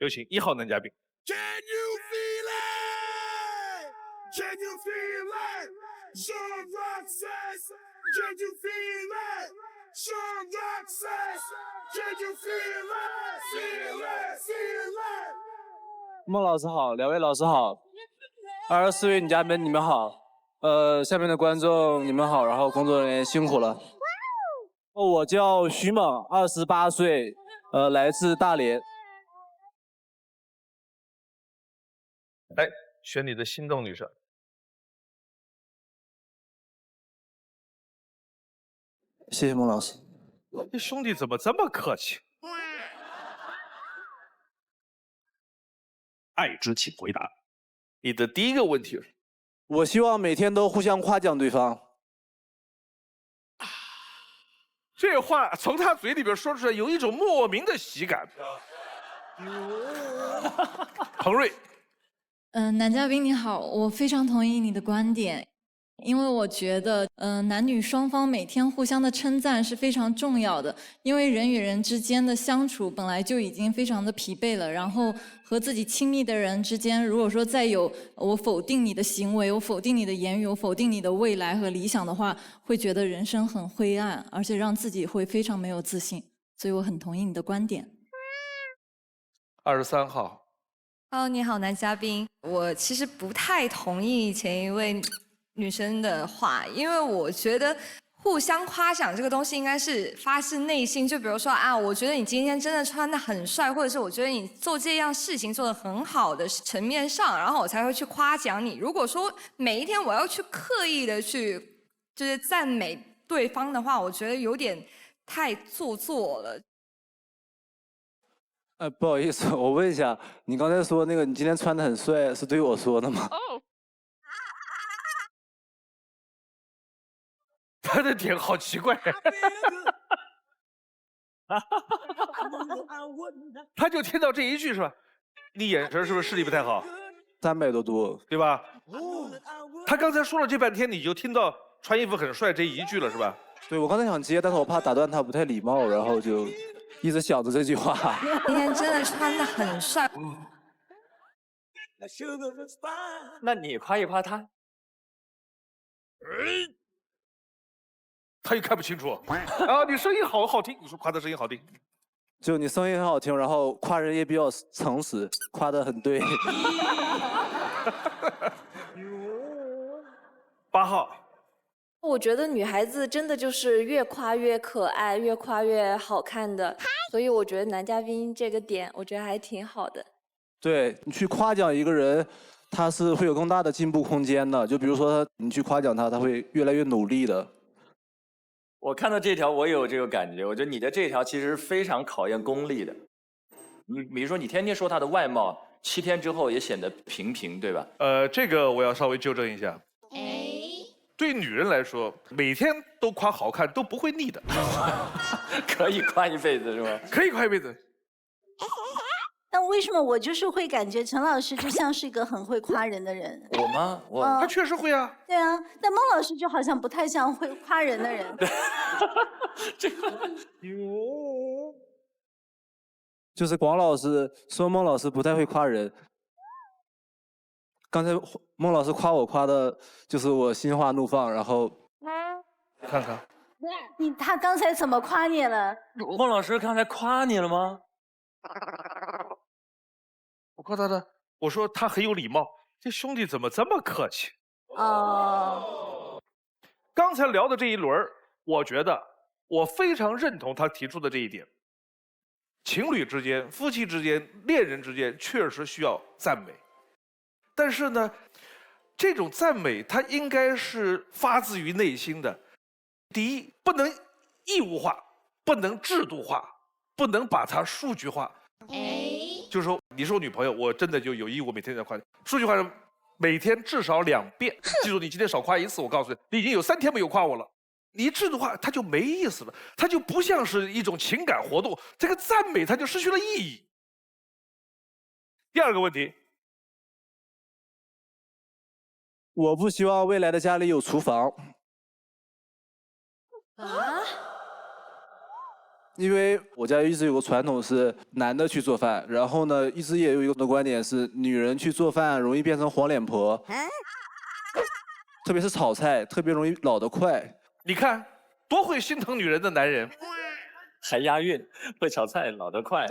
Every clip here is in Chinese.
有请1号男嘉宾。Can you feel it? Can you feel it? Sean Rock says, can you feel it? Sean Rock says, can you feel it? Feel it, feel it. 孟老师好，两位老师好，24位女嘉宾你们好，下面的观众你们好，然后工作人员辛苦了。我叫徐猛，28岁，来自大连。来，选你的心动女生。谢谢孟老师。这兄弟怎么这么客气？爱之请回答。你的第一个问题，我希望每天都互相夸奖对方。这话从他嘴里边说出来，有一种莫名的喜感。彭瑞，男嘉宾你好，我非常同意你的观点，因为我觉得，男女双方每天互相的称赞是非常重要的，因为人与人之间的相处本来就已经非常的疲惫了，然后和自己亲密的人之间，如果说再有我否定你的行为，我否定你的言语，我否定你的未来和理想的话，会觉得人生很灰暗，而且让自己会非常没有自信，所以我很同意你的观点。23号。Hello， 你好，男嘉宾。我其实不太同意前一位女生的话，因为我觉得互相夸奖这个东西应该是发自内心。就比如说啊，我觉得你今天真的穿得很帅，或者是我觉得你做这样事情做得很好的层面上，然后我才会去夸奖你。如果说每一天我要去刻意的去就是赞美对方的话，我觉得有点太做作了。不好意思，我问一下，你刚才说那个你今天穿得很帅，是对我说的吗？他的点好奇怪。他就听到这一句是吧？你眼神是不是视力不太好？300多度，对吧？他刚才说了这半天，你就听到穿衣服很帅这一句了是吧？对，我刚才想接，但是我怕打断他不太礼貌，然后就一直想着这句话。今天真的穿得很帅。那你夸一夸他。他又看不清楚。啊，你声音好好听，你说夸他声音好听。就你声音很好听，然后夸人也比较诚实，夸得很对。8号。我觉得女孩子真的就是越夸越可爱，越夸越好看的，所以我觉得男嘉宾这个点，我觉得还挺好的。对，你去夸奖一个人，他是会有更大的进步空间的。就比如说你去夸奖他，他会越来越努力的。我看到这条，我也有这个感觉。我觉得你的这条其实非常考验功力的。你比如说，你天天说他的外貌，7天之后也显得平平，对吧？这个我要稍微纠正一下。对女人来说，每天都夸好看都不会腻的。可以夸一辈子是吧？可以夸一辈子。但为什么我就是会感觉陈老师就像是一个很会夸人的人？我吗？他确实会啊。对啊，但孟老师就好像不太像会夸人的人。这个。就是广老师说孟老师不太会夸人。刚才孟老师夸我夸的，就是我心花怒放，然后看看，他刚才怎么夸你了？孟老师刚才夸你了吗？我夸他的，我说他很有礼貌。这兄弟怎么这么客气？刚才聊的这一轮，我觉得我非常认同他提出的这一点。情侣之间、夫妻之间、恋人之间，确实需要赞美。但是呢，这种赞美它应该是发自于内心的。第一，不能义务化，不能制度化，不能把它数据化。就是说，你是我女朋友，我真的就有义务每天在夸你。数据化是每天至少2遍。记住，你今天少夸1次，我告诉你，你已经有3天没有夸我了。你一制度化，它就没意思了，它就不像是一种情感活动。这个赞美它就失去了意义。第二个问题。我不希望未来的家里有厨房。因为我家一直有个传统是男的去做饭，然后呢，一直也有一个观点是女人去做饭容易变成黄脸婆，特别是炒菜，特别容易老得快。你看，多会心疼女人的男人，还押韵，会炒菜，老得快。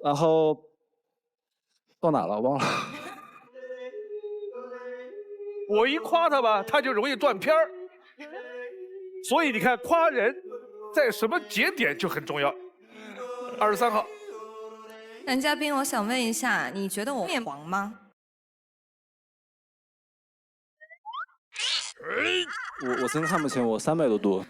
然后到哪了？忘了。我一夸他吧，他就容易断片儿。所以你看，夸人在什么节点就很重要。23号，男嘉宾，我想问一下，你觉得我面黄吗？我真看不清，我300多。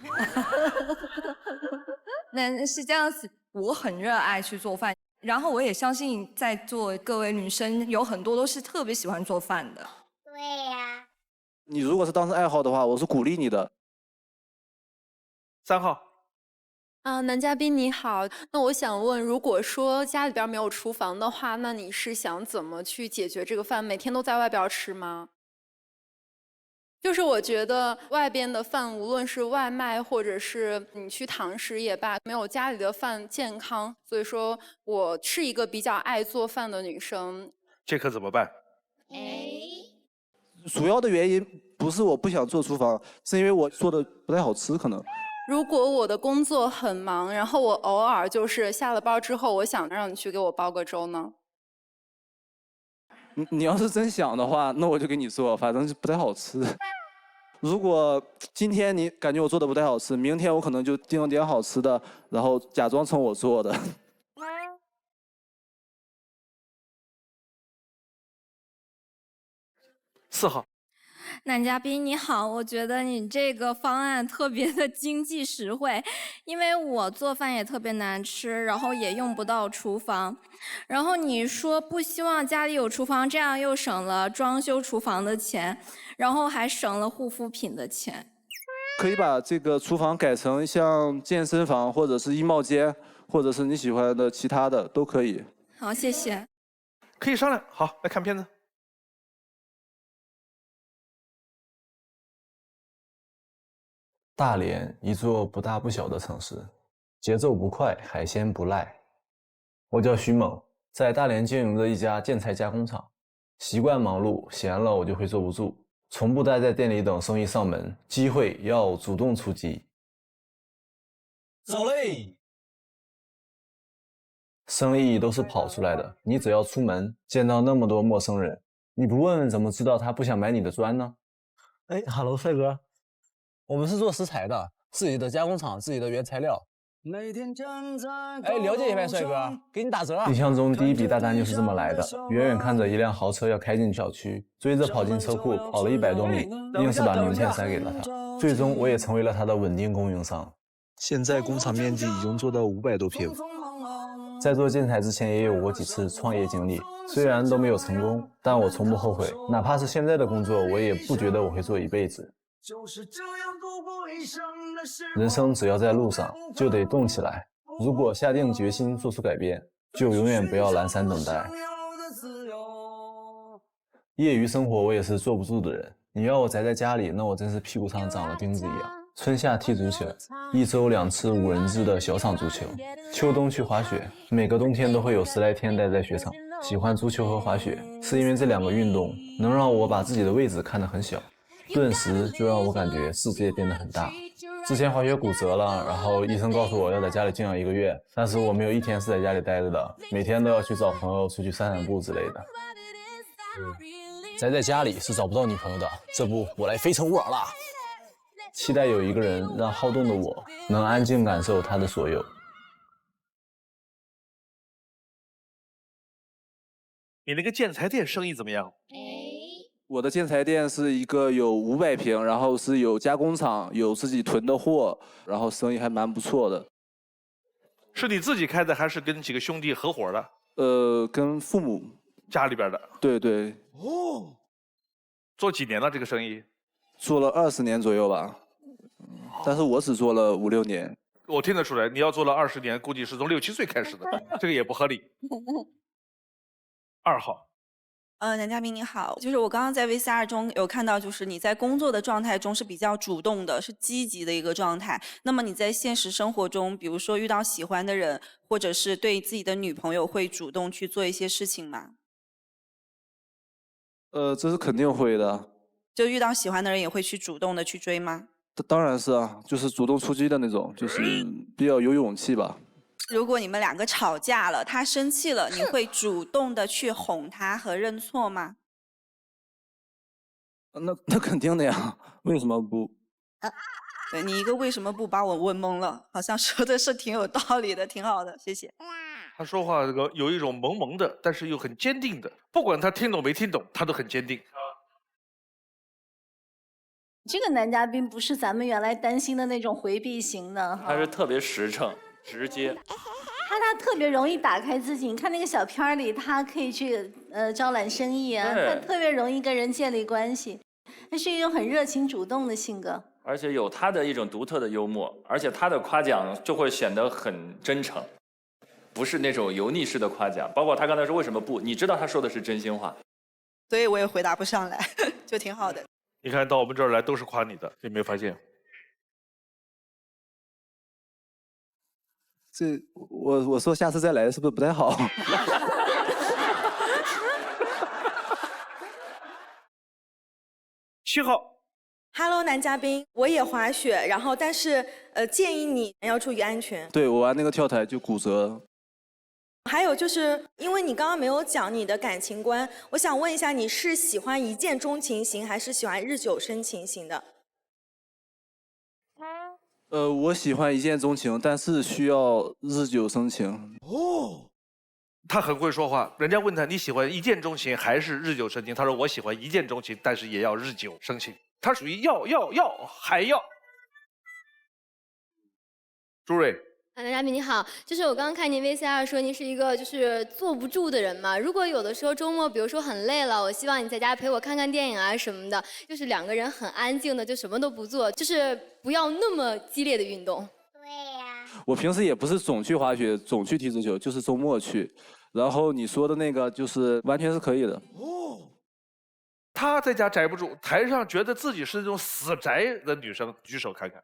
那是这样子，我很热爱去做饭，然后我也相信在座各位女生有很多都是特别喜欢做饭的。对呀。你如果是当成爱好的话，我是鼓励你的。3号。男嘉宾你好，那我想问，如果说家里边没有厨房的话，那你是想怎么去解决这个饭？每天都在外边吃吗？就是我觉得外边的饭，无论是外卖或者是你去堂食也罢，没有家里的饭健康。所以说我是一个比较爱做饭的女生。这可怎么办？主要的原因不是我不想做厨房，是因为我做的不太好吃，可能。如果我的工作很忙，然后我偶尔就是下了班之后，我想让你去给我煲个粥呢？你要是真想的话，那我就给你做，反正就不太好吃。如果今天你感觉我做的不太好吃，明天我可能就订点好吃的，然后假装成我做的。4号。男嘉宾你好，我觉得你这个方案特别的经济实惠，因为我做饭也特别难吃，然后也用不到厨房，然后你说不希望家里有厨房，这样又省了装修厨房的钱，然后还省了护肤品的钱。可以把这个厨房改成像健身房，或者是衣帽间，或者是你喜欢的其他的都可以。好，谢谢。可以商量。好，来看片子。大连，一座不大不小的城市，节奏不快，海鲜不赖。我叫徐猛，在大连经营着一家建材加工厂。习惯忙碌，闲了我就会坐不住，从不待在店里等生意上门，机会要主动出击。走嘞！生意都是跑出来的，你只要出门，见到那么多陌生人，你不问问怎么知道他不想买你的砖呢？哎哈喽，帅哥。我们是做食材的，自己的加工厂，自己的原材料。哎，了解一下，帅哥，给你打折。印象中第一笔大单就是这么来的，远远看着一辆豪车要开进小区，追着跑进车库，跑了100多米，硬是把名片塞给了他。最终我也成为了他的稳定供应商。现在工厂面积已经做到500多平。在做建材之前也有过几次创业经历，虽然都没有成功，但我从不后悔，哪怕是现在的工作，我也不觉得我会做一辈子。人生只要在路上，就得动起来。如果下定决心做出改变，就永远不要懒散等待。业余生活我也是坐不住的人，你要我宅在家里，那我真是屁股上长了钉子一样。春夏踢足球，1周2次5人制的小场足球，秋冬去滑雪，每个冬天都会有10来天待在雪场。喜欢足球和滑雪，是因为这2个运动能让我把自己的位置看得很小，顿时就让我感觉世界变得很大。之前滑雪骨折了，然后医生告诉我要在家里静养1个月，但是我没有一天是在家里待着的，每天都要去找朋友出去散散步之类的。宅在家里是找不到女朋友的，这不我来非诚勿扰了。期待有一个人让好动的我能安静感受他的所有。你那个建材店生意怎么样？我的建材店是一个有500平，然后是有加工厂，有自己囤的货，然后生意还蛮不错的。是你自己开的，还是跟几个兄弟合伙的？跟父母家里边的。对对。哦。做几年了这个生意？做了20年左右吧，但是我只做了5、6年。我听得出来，你要做了20年，估计是从6、7岁开始的，这个也不合理。2号。男嘉宾你好，就是我刚刚在 VCR 中有看到，就是你在工作的状态中是比较主动的，是积极的一个状态。那么你在现实生活中，比如说遇到喜欢的人，或者是对自己的女朋友，会主动去做一些事情吗？这是肯定会的。就遇到喜欢的人，也会去主动的去追吗？当然是啊，就是主动出击的那种，就是比较有勇气吧。如果你们两个吵架了，他生气了，你会主动的去哄他和认错吗？那肯定的呀，为什么不？对你一个为什么不把我问懵了？好像说的是挺有道理的，挺好的，谢谢。他说话这个有一种萌萌的，但是又很坚定的，不管他听懂没听懂，他都很坚定。这个男嘉宾不是咱们原来担心的那种回避型的哈，他是特别实诚、直接。他特别容易打开自己。你看那个小片儿里，他可以去招揽生意啊，他特别容易跟人建立关系，他是一种很热情主动的性格。而且有他的一种独特的幽默，而且他的夸奖就会显得很真诚，不是那种油腻式的夸奖。包括他刚才说为什么不，你知道他说的是真心话，所以我也回答不上来，就挺好的。你看到我们这儿来都是夸你的，你没发现？这我说下次再来是不是不太好？7号。Hello， 男嘉宾，我也滑雪，然后但是建议你要注意安全。对，我玩那个跳台就骨折。还有就是因为你刚刚没有讲你的感情观，我想问一下，你是喜欢一见钟情型，还是喜欢日久生情型的？我喜欢一见钟情，但是需要日久生情。哦，他很会说话。人家问他你喜欢一见钟情还是日久生情，他说我喜欢一见钟情，但是也要日久生情。他属于要还要。朱瑞。男嘉宾你好，就是我刚刚看您 VCR 说您是一个就是坐不住的人嘛。如果有的时候周末，比如说很累了，我希望你在家陪我看看电影啊什么的，就是两个人很安静的，就什么都不做，就是不要那么激烈的运动。对呀。我平时也不是总去滑雪，总去踢足球，就是周末去。然后你说的那个就是完全是可以的。哦。他在家宅不住，台上觉得自己是那种死宅的女生，举手看看。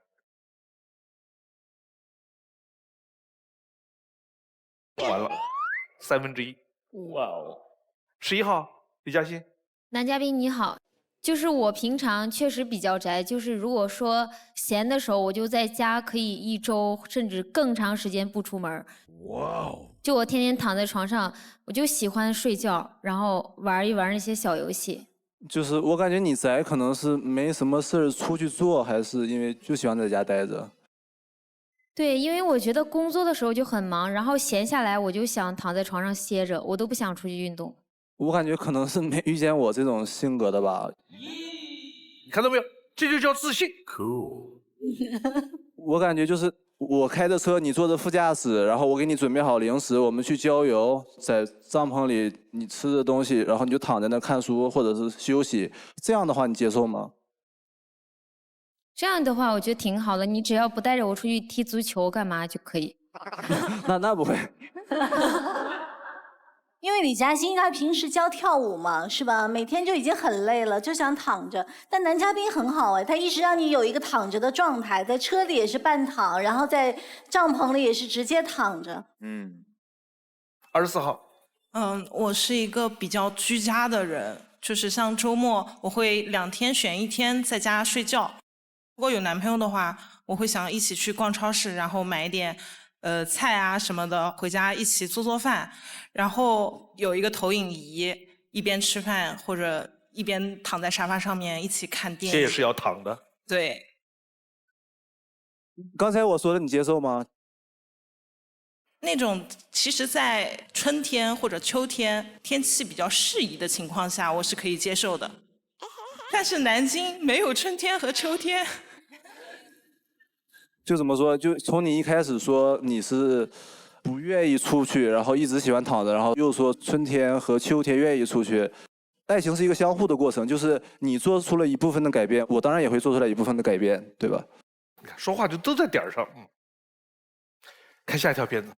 完了，1/3。哇哦！11号，李嘉欣。男嘉宾你好，就是我平常确实比较宅，就是如果说闲的时候，我就在家可以1周甚至更长时间不出门。哇哦！就我天天躺在床上，我就喜欢睡觉，然后玩一玩那些小游戏。就是我感觉你宅可能是没什么事儿出去做，还是因为就喜欢在家待着？对，因为我觉得工作的时候就很忙，然后闲下来我就想躺在床上歇着，我都不想出去运动。我感觉可能是没遇见我这种性格的吧。你看到没有？这就叫自信。Cool。我感觉就是我开着车，你坐着副驾驶，然后我给你准备好零食，我们去郊游，在帐篷里你吃的东西，然后你就躺在那看书或者是休息，这样的话你接受吗？这样的话，我觉得挺好的。你只要不带着我出去踢足球干嘛就可以。那不会。因为李嘉欣她平时教跳舞嘛，是吧？每天就已经很累了，就想躺着。但男嘉宾很好哎，他一直让你有一个躺着的状态，在车里也是半躺，然后在帐篷里也是直接躺着。24号。我是一个比较居家的人，就是像周末我会2天选1天在家睡觉。如果有男朋友的话，我会想一起去逛超市，然后买一点菜啊什么的，回家一起做饭，然后有一个投影仪，一边吃饭或者一边躺在沙发上面一起看电影。这也是要躺的。对。刚才我说的你接受吗？那种其实在春天或者秋天天气比较适宜的情况下，我是可以接受的。但是南京没有春天和秋天。就怎么说？就从你一开始说你是不愿意出去，然后一直喜欢躺着，然后又说春天和秋天愿意出去，爱情是一个相互的过程，就是你做出了一部分的改变，我当然也会做出来一部分的改变，对吧？说话就都在点儿上。看下一条片子。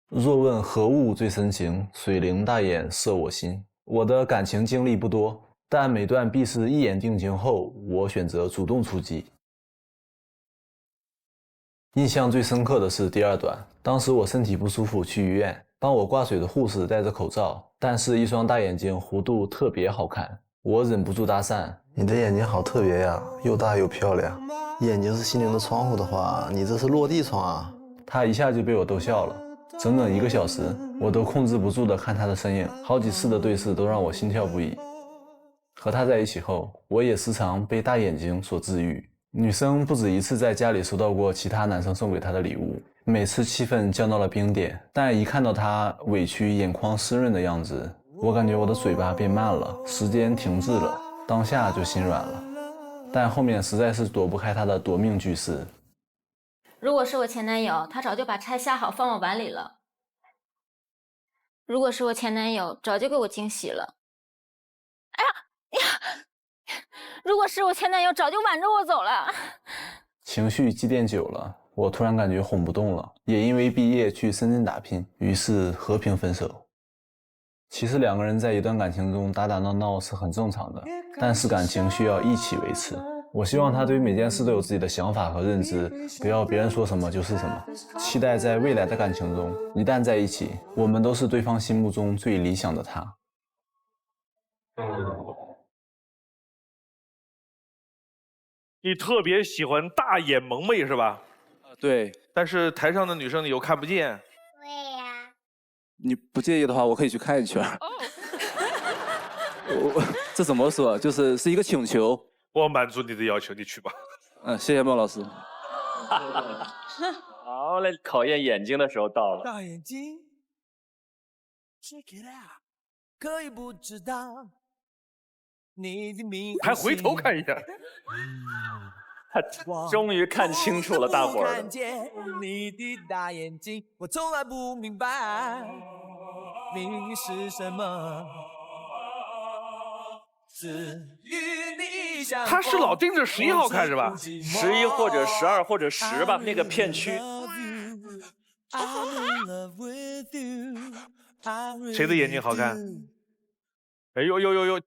若问何物最深情，水灵大眼摄我心。我的感情经历不多，但每段必是一眼定情后，我选择主动出击。印象最深刻的是第2段，当时我身体不舒服去医院，帮我挂水的护士戴着口罩，但是一双大眼睛弧度特别好看，我忍不住搭讪：“你的眼睛好特别呀，又大又漂亮。眼睛是心灵的窗户的话，你这是落地窗啊。”他一下就被我逗笑了，整整1个小时，我都控制不住的看他的身影，好几次的对视都让我心跳不已。和他在一起后，我也时常被大眼睛所治愈。女生不止一次在家里收到过其他男生送给她的礼物，每次气氛降到了冰点，但一看到她委屈、眼眶湿润的样子，我感觉我的嘴巴变慢了，时间停滞了，当下就心软了。但后面实在是躲不开他的夺命句式。如果是我前男友，他早就把菜下好放我碗里了。如果是我前男友，早就给我惊喜了。哎呀！如果是我前男友，早就挽着我走了。情绪积淀久了，我突然感觉哄不动了，也因为毕业去深圳打拼，于是和平分手。其实2个人在一段感情中打打闹闹是很正常的，但是感情需要一起维持。我希望他对每件事都有自己的想法和认知，不要别人说什么就是什么。期待在未来的感情中，一旦在一起，我们都是对方心目中最理想的他。你特别喜欢大眼萌妹是吧？对。但是台上的女生你又看不见。对呀。你不介意的话，我可以去看一圈。这怎么说？是一个请求。我满足你的要求，你去吧。谢谢孟老师。好嘞，考验眼睛的时候到了。大眼睛 ，check it out， 可以不知道你的名字。还回头看一眼。他终于看清楚了大伙儿。看见你的大眼睛，我从来不明白命运是什么。他是老盯着11号看是吧？11或者12或者10吧，那个片区。谁的眼睛好看？哎呦呦呦呦！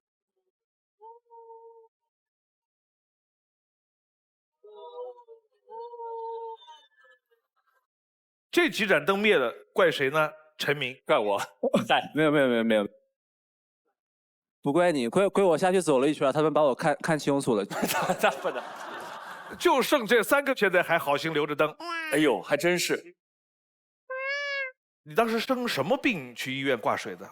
这几盏灯灭了，怪谁呢？陈明，怪我。没有。不怪你，怪我下去走了一圈，他们把我看清楚了。不的，就剩这3个，现在还好心留着灯。哎呦，还真是。你当时生什么病去医院挂水的？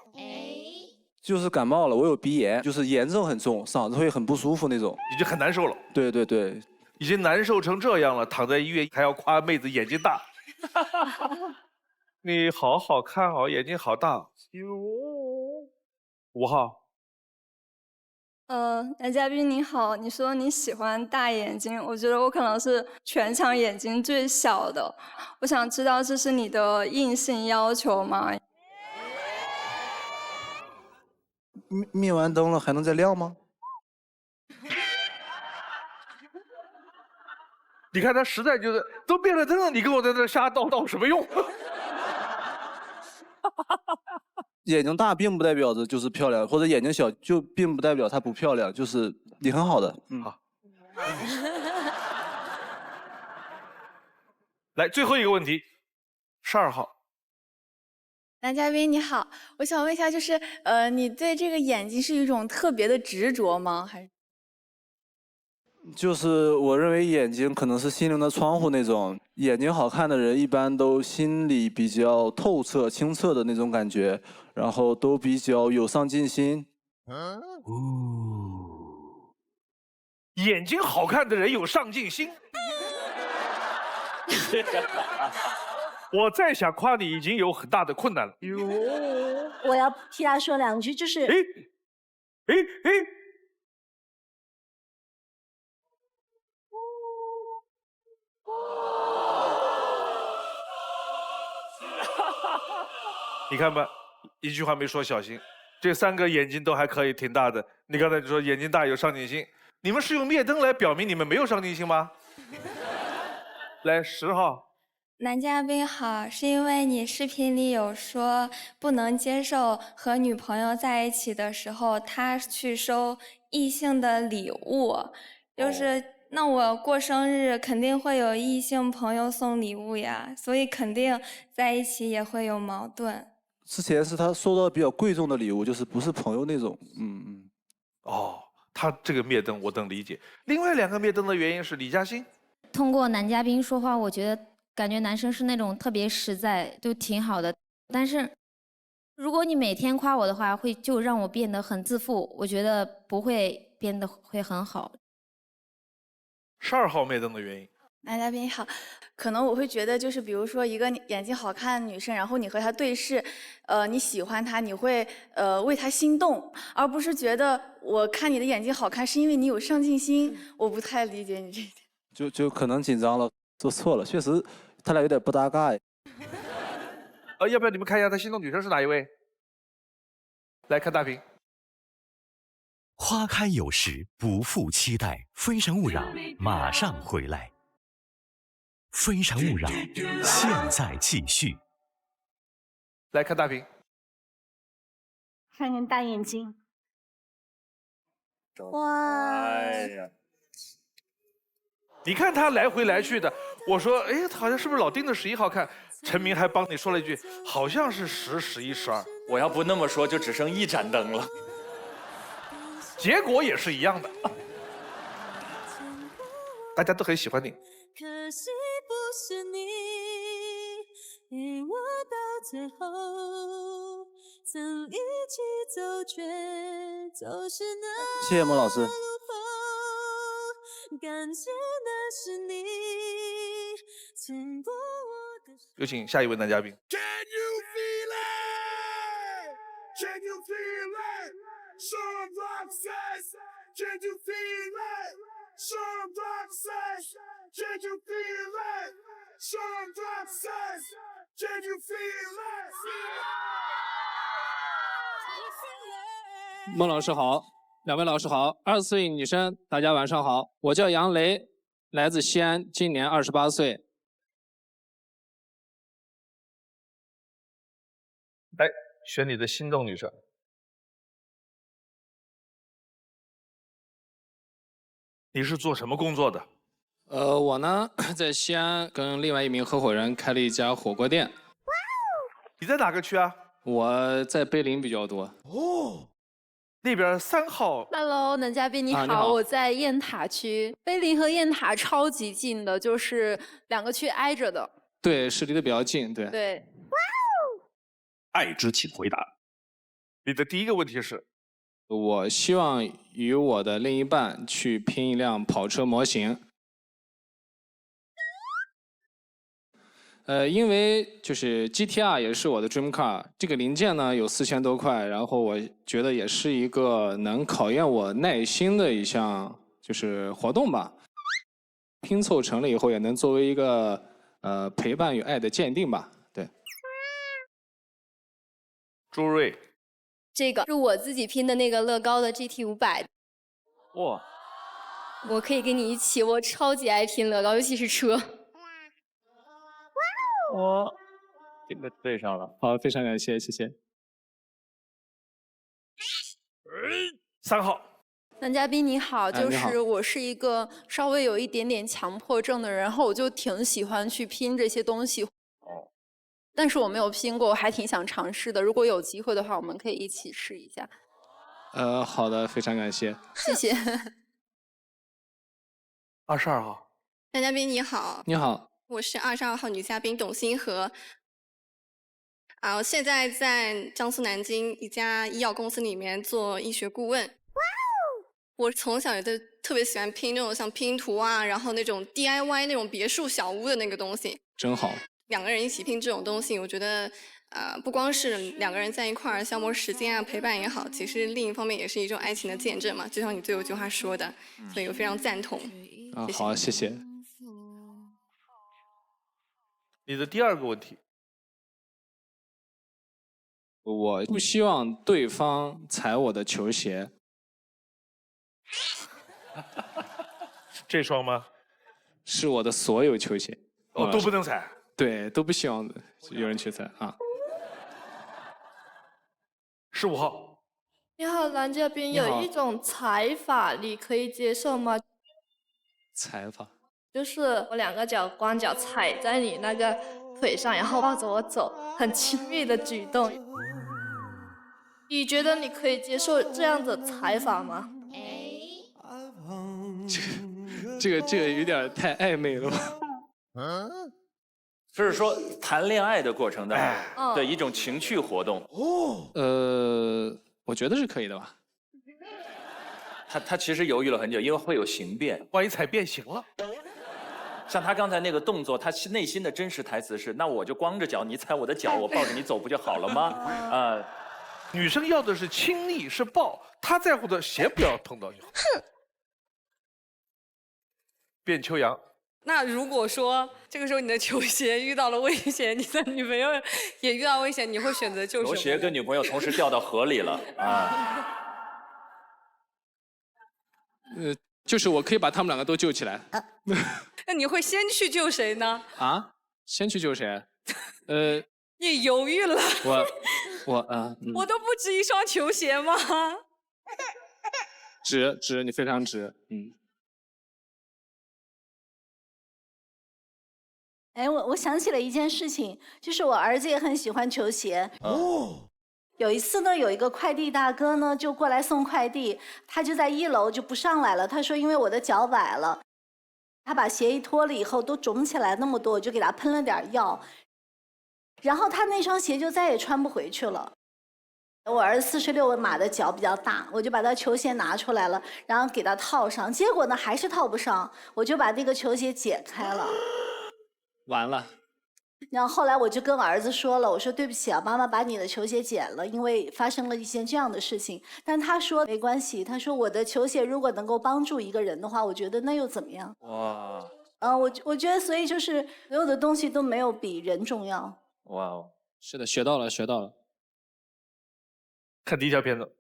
就是感冒了，我有鼻炎，就是炎症很重，嗓子会很不舒服那种，已经很难受了。对，已经难受成这样了，躺在医院还要夸妹子眼睛大。你好好看哦，眼睛好大。5号。男嘉宾你好，你说你喜欢大眼睛，我觉得我可能是全场眼睛最小的，我想知道这是你的硬性要求吗？灭完灯了还能再亮吗？你看他实在就是都灭了灯了，你跟我在这瞎叨什么用？眼睛大并不代表着就是漂亮，或者眼睛小就并不代表它不漂亮，就是你很好的。好。来，最后一个问题，12号。男嘉宾你好，我想问一下，就是你对这个眼睛是一种特别的执着吗？还是？就是我认为眼睛可能是心灵的窗户那种，眼睛好看的人一般都心里比较透彻、清澈的那种感觉，然后都比较有上进心。眼睛好看的人有上进心。我再想夸你已经有很大的困难了。我要替他说2句，就是。你看吧，一句话没说小心，这3个眼睛都还可以，挺大的。你刚才说眼睛大有上进心，你们是用灭灯来表明你们没有上进心吗？来，10号，男嘉宾好，是因为你视频里有说不能接受和女朋友在一起的时候，他去收异性的礼物，就是那我过生日肯定会有异性朋友送礼物呀，所以肯定在一起也会有矛盾。之前是他收到比较贵重的礼物，就是不是朋友那种。哦，他这个灭灯我能理解。另外2个灭灯的原因是李嘉欣。通过男嘉宾说话，我觉得感觉男生是那种特别实在，就挺好的。但是如果你每天夸我的话，就让我变得很自负，我觉得不会变得会很好。12号灭灯的原因。男嘉宾好，可能我会觉得就是比如说一个眼睛好看的女生，然后你和她对视，你喜欢她，你会为她心动，而不是觉得我看你的眼睛好看是因为你有上进心。我不太理解你这一点。就可能紧张了，做错了，确实他俩有点不搭嘎。要不要你们看一下他心动女生是哪一位？来看大屏。花开有时，不负期待。《非诚勿扰》马上回来，《非诚勿扰》现在继续。来看大屏。看看大眼睛。哇！哎呀！你看他来回来去的，我说，哎，好像是不是老盯着11号看？陈明还帮你说了一句，好像是10、11、12。我要不那么说，就只剩1盏灯了。结果也是一样的，大家都很喜欢你。可惜不是你陪我到最后，曾一起走却走失那谢谢莫老师。感觉那是你牵过我的手。有请下一位男嘉宾。 Can you feel it? Can you feel it? Sean Rock says, can you feel it? Sean Rock says, can you feel it? Sean Rock says, can you feel it? 孟老师好，2位老师好，20岁女生大家晚上好，我叫杨雷，来自西安，今年28岁。来选你的心动女生。你是做什么工作的？我呢在西安跟另外一名合伙人开了一家火锅店。你在哪个区啊？我在碑林比较多。哦，那边3号。Hello， 男嘉宾你好，你好我在雁塔区，碑林和雁塔超级近的，就是2个区挨着的。对，是离得比较近，对。对。爱之请回答。你的第一个问题是？我希望与我的另一半去拼一辆跑车模型。因为就是 GTR 也是我的 dream car， 这个零件呢有4000多块，然后我觉得也是一个能考验我耐心的一项就是活动吧。拼凑成了以后，也能作为一个陪伴与爱的鉴定吧。对。朱瑞。这个是我自己拼的那个乐高的 GT500。哇！我可以跟你一起，我超级爱拼乐高，尤其是车。我这个对上了，好，非常感谢，谢谢。3号。男嘉宾你好，就你好是我是一个稍微有一点点强迫症的人，然后我就挺喜欢去拼这些东西。但是我没有拼过，我还挺想尝试的。如果有机会的话，我们可以一起试一下。好的，非常感谢。谢谢。22号。男嘉宾你好。你好。我是22号女嘉宾董星河。我现在在江苏南京一家医药公司里面做医学顾问。我从小也都特别喜欢拼那种像拼图啊，然后那种 DIY 那种别墅小屋的那个东西。真好。 2个人一起拼这种东西，我觉得，不光是2个人在一块儿消磨时间啊、陪伴也好，其实另一方面也是一种爱情的见证嘛。就像你最后一句话说的，所以我非常赞同。谢谢。好，谢谢。你的第2个问题，我不希望对方踩我的球鞋。这双吗？是我的所有球鞋。哦，都不能踩。对，都不希望有人去猜啊。15号，你好，男嘉宾，你好有一种踩法，你可以接受吗？踩法，就是我2个脚光脚踩在你那个腿上，然后抱着我走，很亲密的举动。你觉得你可以接受这样的踩法吗？这个有点太暧昧了吧？就是说谈恋爱的过程当嗯中的一种情趣活动。我觉得是可以的吧。他其实犹豫了很久，因为会有形变，万一踩变形了。像他刚才那个动作，他内心的真实台词是：那我就光着脚，你踩我的脚，我抱着你走不就好了吗？女生要的是亲昵，是抱，她在乎的鞋不要碰到以后。卞秋阳，那如果说这个时候你的球鞋遇到了危险，你的女朋友也遇到危险，你会选择救什么？球鞋跟女朋友同时掉到河里了啊！就是我可以把他们2个都救起来。那你会先去救谁呢？啊？先去救谁？你犹豫了。我都不值一双球鞋吗？值，你非常值，哎，我想起了一件事情，就是我儿子也很喜欢球鞋。有一次呢，有一个快递大哥呢就过来送快递，他就在1楼就不上来了。他说因为我的脚崴了，他把鞋一脱了以后都肿起来那么多，我就给他喷了点药，然后他那双鞋就再也穿不回去了。我儿子46码的脚比较大，我就把他球鞋拿出来了，然后给他套上，结果呢还是套不上，我就把那个球鞋解开了。完了。然后后来我就跟我儿子说了，我说对不起啊，妈妈把你的球鞋剪了，因为发生了一件这样的事情。但他说没关系，他说我的球鞋如果能够帮助一个人的话，我觉得那又怎么样？哇！我觉得所以就是所有的东西都没有比人重要。哇哦！是的，学到了，学到了。看第一条片子。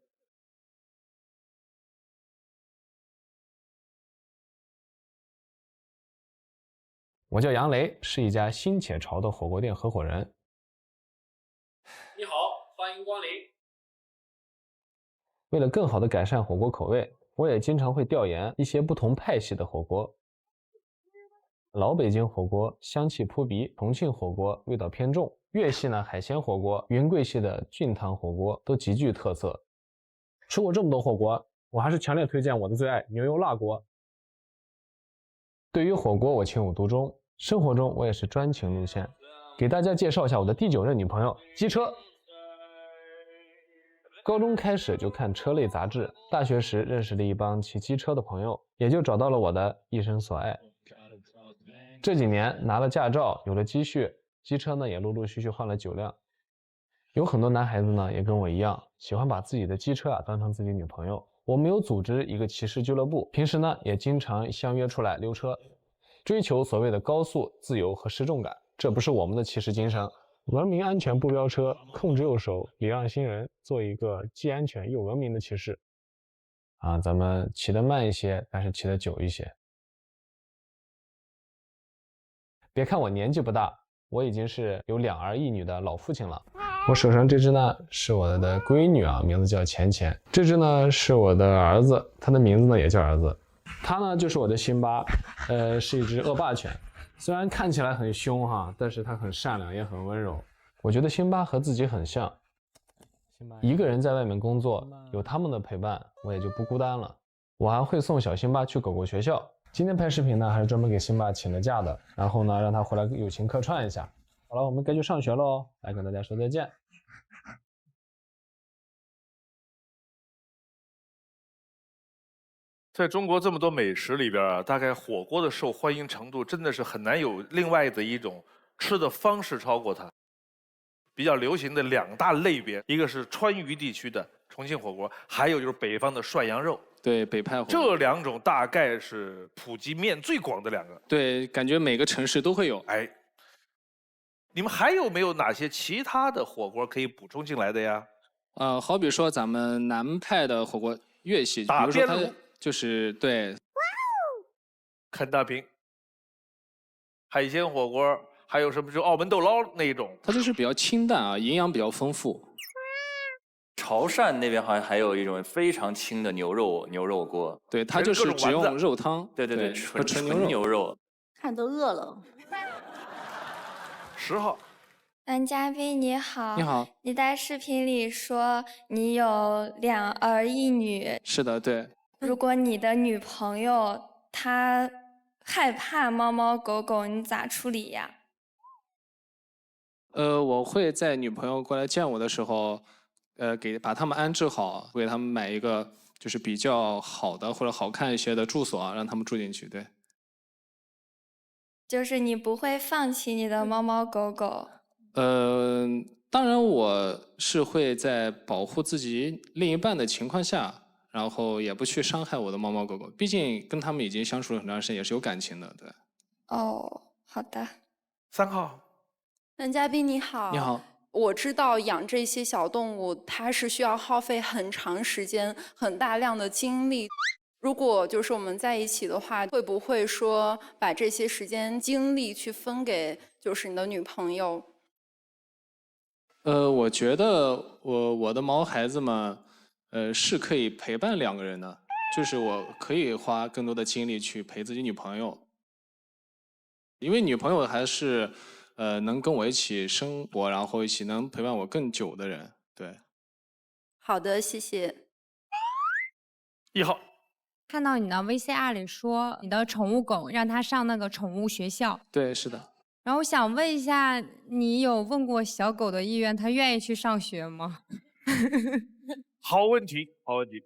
我叫杨雷，是一家新且潮的火锅店合伙人。你好，欢迎光临。为了更好的改善火锅口味，我也经常会调研一些不同派系的火锅。老北京火锅香气扑鼻，重庆火锅味道偏重，粤系呢海鲜火锅，云贵系的菌汤火锅都极具特色。吃过这么多火锅，我还是强烈推荐我的最爱牛油辣锅。对于火锅我情有独钟，生活中我也是专情路线。给大家介绍一下我的第9任女朋友机车。高中开始就看车类杂志，大学时认识了一帮骑机车的朋友，也就找到了我的一生所爱。这几年拿了驾照，有了积蓄，机车呢也陆陆续续换了9辆。有很多男孩子呢也跟我一样，喜欢把自己的机车当成自己女朋友。我们有组织一个骑士俱乐部，平时呢也经常相约出来溜车，追求所谓的高速、自由和失重感。这不是我们的骑士精神。文明、安全、不飙车，控制右手，礼让行人，做一个既安全又文明的骑士。咱们骑得慢一些，但是骑得久一些。别看我年纪不大，我已经是有2儿1女的老父亲了。我手上这只呢是我的闺女名字叫钱钱。这只呢是我的儿子，他的名字呢也叫儿子。他呢就是我的辛巴，是一只恶霸犬。虽然看起来很凶哈，但是它很善良也很温柔。我觉得辛巴和自己很像。一个人在外面工作，有他们的陪伴，我也就不孤单了。我还会送小辛巴去狗狗学校。今天拍视频呢，还是专门给辛巴请了假的，然后呢让他回来友情客串一下。好了，我们该去上学喽，来跟大家说再见。在中国这么多美食里边大概火锅的受欢迎程度真的是很难有另外的一种吃的方式超过它。比较流行的2大类别，一个是川渝地区的重庆火锅，还有就是北方的涮羊肉。对，北派火锅。这2种大概是普及面最广的2个。对，感觉每个城市都会有。哎，你们还有没有哪些其他的火锅可以补充进来的呀？好比说咱们南派的火锅，粤系，打边炉。就是对，看大屏，海鲜火锅还有什么就澳门豆捞那一种。它就是比较清淡啊，营养比较丰富。潮汕那边好像还有一种非常清的牛肉锅，对，它就是只用肉汤。对，纯牛肉。看都饿了。10号。男嘉宾你好，你好，你在视频里说你有2儿1女，是的，对。如果你的女朋友她害怕猫猫狗狗，你咋处理呀？我会在女朋友过来见我的时候，把他们安置好，给他们买一个就是比较好的或者好看一些的住所，让他们住进去。对。就是你不会放弃你的猫猫狗狗。当然我是会在保护自己另一半的情况下，然后也不去伤害我的猫猫狗狗，毕竟跟他们已经相处了很长时间，也是有感情的，对。哦，好的。3号。男嘉宾你好。你好。我知道养这些小动物，它是需要耗费很长时间、很大量的精力。如果就是我们在一起的话，会不会说把这些时间精力去分给就是你的女朋友？我觉得我的毛孩子们，是可以陪伴2个人的，就是我可以花更多的精力去陪自己女朋友，因为女朋友还是能跟我一起生活，然后一起能陪伴我更久的人，对。好的，谢谢。1号。看到你的 VCR 里说你的宠物狗让它上那个宠物学校。对，是的。然后我想问一下，你有问过小狗的意愿，它愿意去上学吗？好问题，好问题。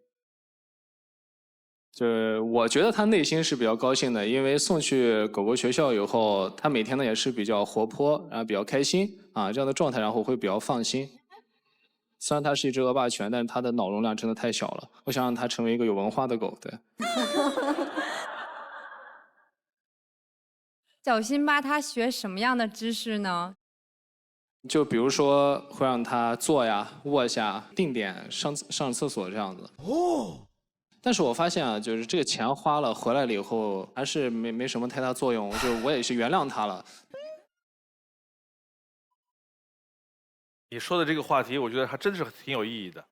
就是我觉得它内心是比较高兴的，因为送去狗狗学校以后，它每天呢也是比较活泼，然后比较开心啊，这样的状态，然后会比较放心。虽然它是一只恶霸犬，但是它的脑容量真的太小了，我想让它成为一个有文化的狗，对。小辛巴它学什么样的知识呢？就比如说会让它坐呀、卧下、定点上厕所这样子。哦。但是我发现啊，就是这个钱花了回来了以后，还是没什么太大作用，就我也是原谅它了。你说的这个话题，我觉得还真是挺有意义的。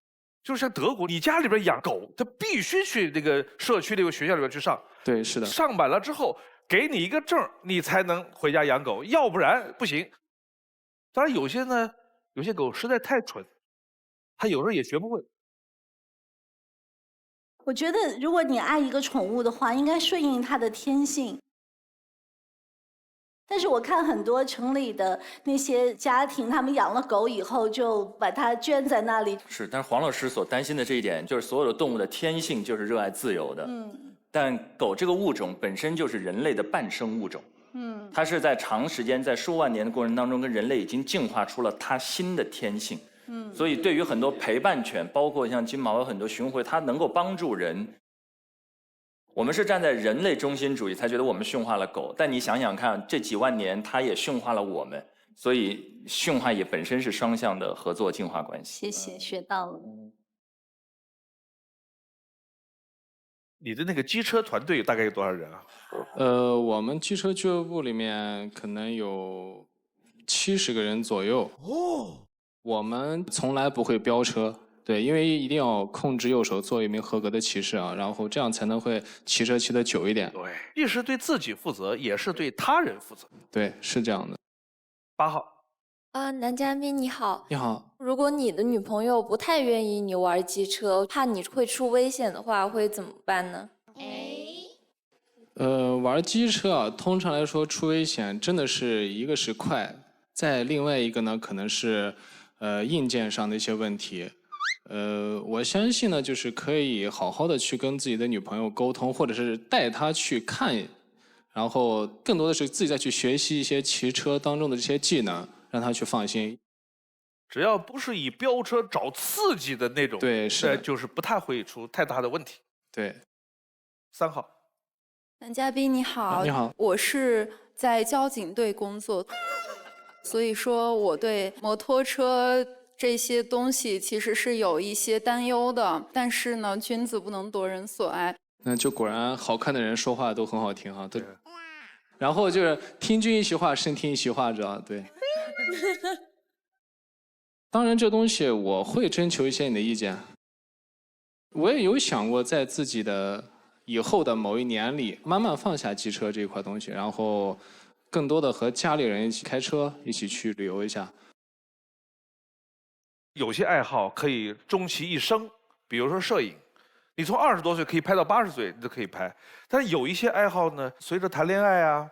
就是像德国，你家里边养狗，它必须去那个社区那个学校里边去上。对，是的。上满了之后，给你一个证，你才能回家养狗，要不然不行。当然有些狗实在太蠢，它有时候也学不会。我觉得，如果你爱一个宠物的话，应该顺应它的天性。但是我看很多城里的那些家庭，他们养了狗以后就把它圈在那里。是，但是黄老师所担心的这一点，就是所有的动物的天性就是热爱自由的。但狗这个物种本身就是人类的伴生物种。它是在长时间在数万年的过程当中，跟人类已经进化出了它新的天性。所以对于很多陪伴犬，包括像金毛有很多巡回，它能够帮助人。我们是站在人类中心主义，才觉得我们驯化了狗。但你想想看，这几万年它也驯化了我们，所以驯化也本身是双向的合作进化关系。谢谢，学到了。你的那个机车团队大概有多少人啊？我们机车俱乐部里面可能有70个人左右。哦。我们从来不会飙车。对，因为一定要控制右手，做一名合格的骑士啊，然后这样才能会骑车骑得久一点。对，既是对自己负责，也是对他人负责。对，是这样的。8号。男嘉宾你好。你好。如果你的女朋友不太愿意你玩机车，怕你会出危险的话，会怎么办呢？玩机车啊，通常来说出危险真的是一个是快，再另外一个呢可能是硬件上的一些问题。我相信呢，就是可以好好的去跟自己的女朋友沟通，或者是带她去看，然后更多的是自己再去学习一些骑车当中的这些技能，让她去放心。只要不是以飙车找刺激的那种，对，是，就是不太会出太大的问题。对。3号。男嘉宾你好。你好。我是在交警队工作，所以说我对摩托车这些东西其实是有一些担忧的，但是呢，君子不能夺人所爱。那就果然好看的人说话都很好听哈，对。然后就是听君一席话，胜听一席话，知道对。当然，这东西我会征求一些你的意见。我也有想过，在自己的以后的某一年里，慢慢放下机车这一块东西，然后更多的和家里人一起开车，一起去旅游一下。有些爱好可以终其一生，比如说摄影，你从20多岁可以拍到80岁，你都可以拍。但是有一些爱好呢，随着谈恋爱啊、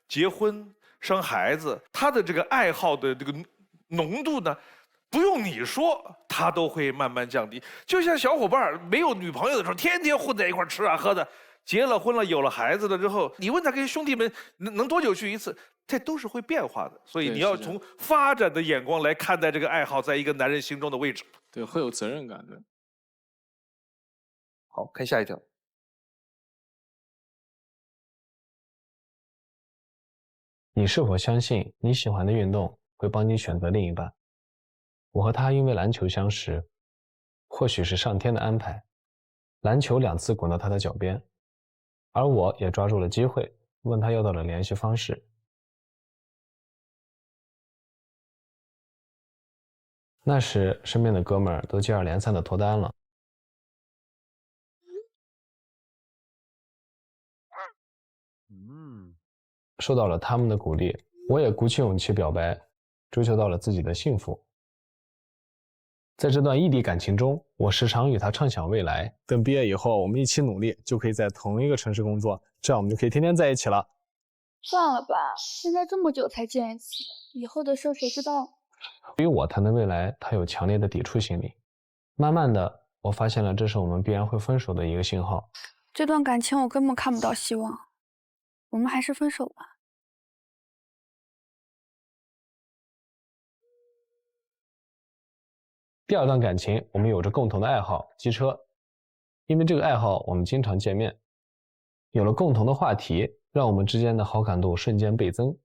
结婚、生孩子，他的这个爱好的这个浓度呢，不用你说，他都会慢慢降低。就像小伙伴没有女朋友的时候，天天混在一块吃啊喝的，结了婚了，有了孩子了之后，你问他跟兄弟们能多久聚一次？这都是会变化的，所以你要从发展的眼光来看待这个爱好在一个男人心中的位置。对，会有责任感的。好，看下一条。你是否相信你喜欢的运动会帮你选择另一半？我和他因为篮球相识，或许是上天的安排，篮球2次滚到他的脚边，而我也抓住了机会，问他要到了联系方式。那时身边的哥们儿都接二连三的脱单了。受到了他们的鼓励，我也鼓起勇气表白，追求到了自己的幸福。在这段异地感情中，我时常与他畅想未来，等毕业以后，我们一起努力，就可以在同一个城市工作，这样我们就可以天天在一起了。算了吧，现在这么久才见一次，以后的事谁知道？对于我谈的未来，他有强烈的抵触心理。慢慢的，我发现了这是我们必然会分手的一个信号。这段感情我根本看不到希望，我们还是分手吧。第2段感情，我们有着共同的爱好——机车。因为这个爱好，我们经常见面，有了共同的话题，让我们之间的好感度瞬间倍增。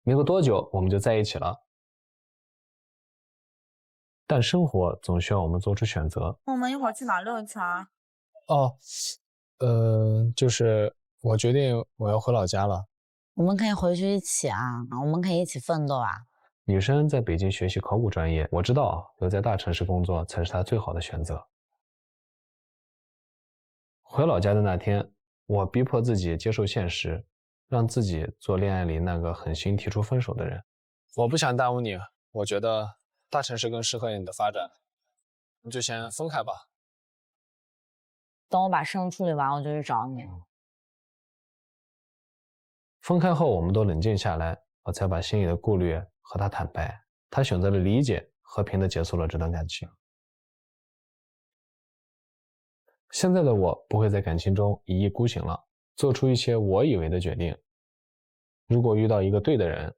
没过多久，我们就在一起了。但生活总需要我们做出选择。我们一会儿去哪溜一圈？哦，就是我决定我要回老家了。我们可以回去一起啊，我们可以一起奋斗啊。女生在北京学习考古专业，我知道留在大城市工作才是她最好的选择。回老家的那天，我逼迫自己接受现实，让自己做恋爱里那个狠心提出分手的人。我不想耽误你，我觉得大城市更适合你的发展，你就先分开吧。等我把事情处理完，我就去找你。分开后，我们都冷静下来，我才把心里的顾虑和他坦白。他选择了理解，和平地结束了这段感情。现在的我不会在感情中一意孤行了，做出一些我以为的决定。如果遇到一个对的人，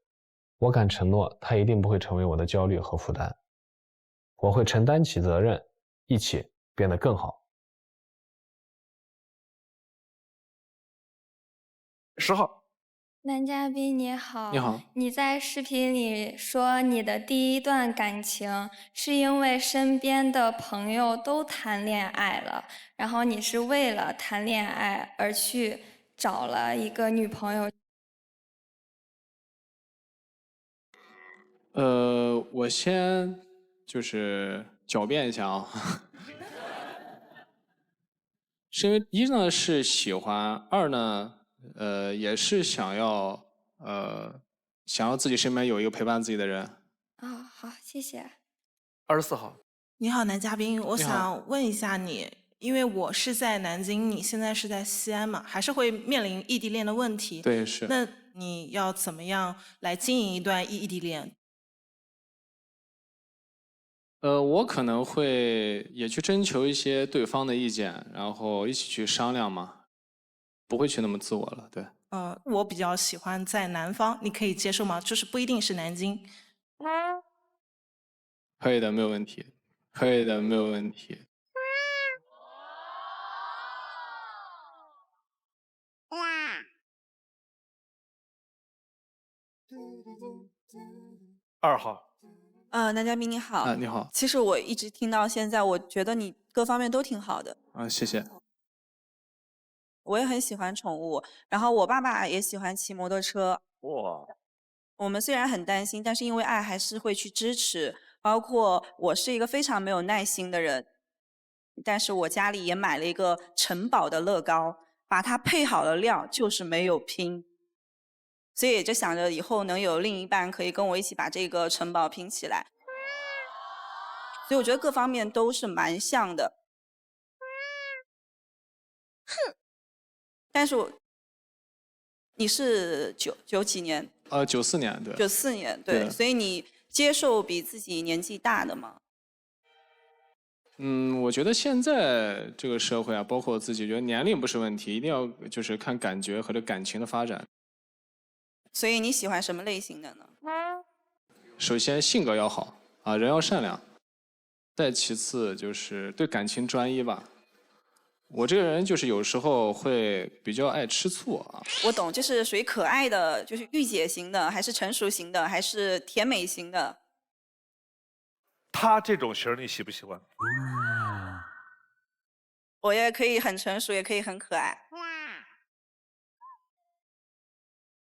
我敢承诺他一定不会成为我的焦虑和负担。我会承担起责任，一起变得更好。10号。男嘉宾你好，你好。你在视频里说你的第1段感情是因为身边的朋友都谈恋爱了，然后你是为了谈恋爱而去找了一个女朋友。我先就是狡辩一下啊，是因为一呢是喜欢，二呢也是想要自己身边有一个陪伴自己的人。好，谢谢。24号。你好，男嘉宾，我你好想问一下你，因为我是在南京，你现在是在西安嘛，还是会面临异地恋的问题？对，是。那你要怎么样来经营一段异地恋？我可能会也去征求一些对方的意见，然后一起去商量嘛，不会去那么自我了，对。我比较喜欢在南方，你可以接受吗？就是不一定是南京。可以的，没有问题。可以的，没有问题。2号。男嘉宾你好。你好。其实我一直听到现在，我觉得你各方面都挺好的。谢谢。我也很喜欢宠物，然后我爸爸也喜欢骑摩托车。哇，我们虽然很担心，但是因为爱还是会去支持。包括我是一个非常没有耐心的人，但是我家里也买了一个城堡的乐高，把它配好了料，就是没有拼。所以也就想着以后能有另一半可以跟我一起把这个城堡拼起来。所以我觉得各方面都是蛮像的。哼，但是你是九几年？94年，对。94年，对，所以你接受比自己年纪大的吗？我觉得现在这个社会啊，包括我自己，觉得年龄不是问题，一定要就是看感觉和这感情的发展。所以你喜欢什么类型的呢？首先性格要好啊，人要善良，再其次就是对感情专一吧。我这个人就是有时候会比较爱吃醋啊。我懂，就是属于可爱的，就是御姐型的，还是成熟型的，还是甜美型的？他这种型你喜不喜欢？我也可以很成熟，也可以很可爱。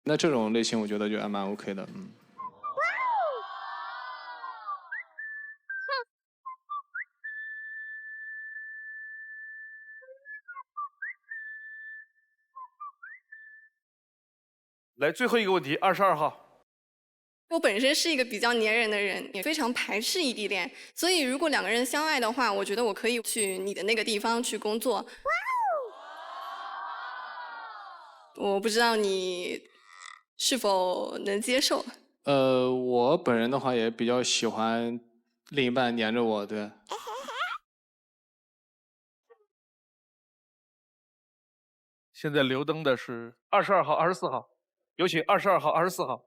那这种类型我觉得就还蛮 OK 的，来，最后一个问题，22号。我本身是一个比较粘人的人，也非常排斥异地恋，所以如果两个人相爱的话，我觉得我可以去你的那个地方去工作。我不知道你是否能接受。我本人的话也比较喜欢另一半黏着我，对。现在留灯的是22号、24号，有请22号、24号。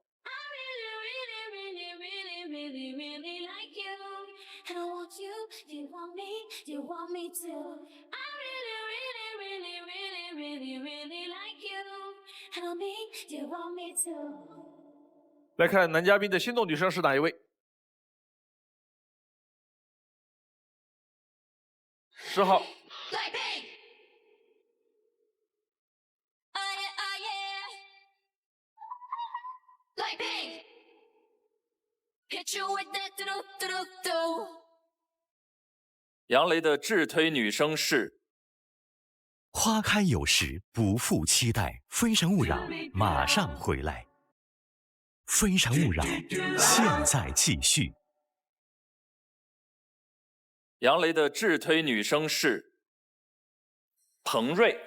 来看男嘉宾的心动女生是哪一位？10号。杨雷的智推女生是花开有时，不负期待。非诚勿扰，马上回来。非诚勿扰，现在继续。杨雷的智推女生是彭瑞。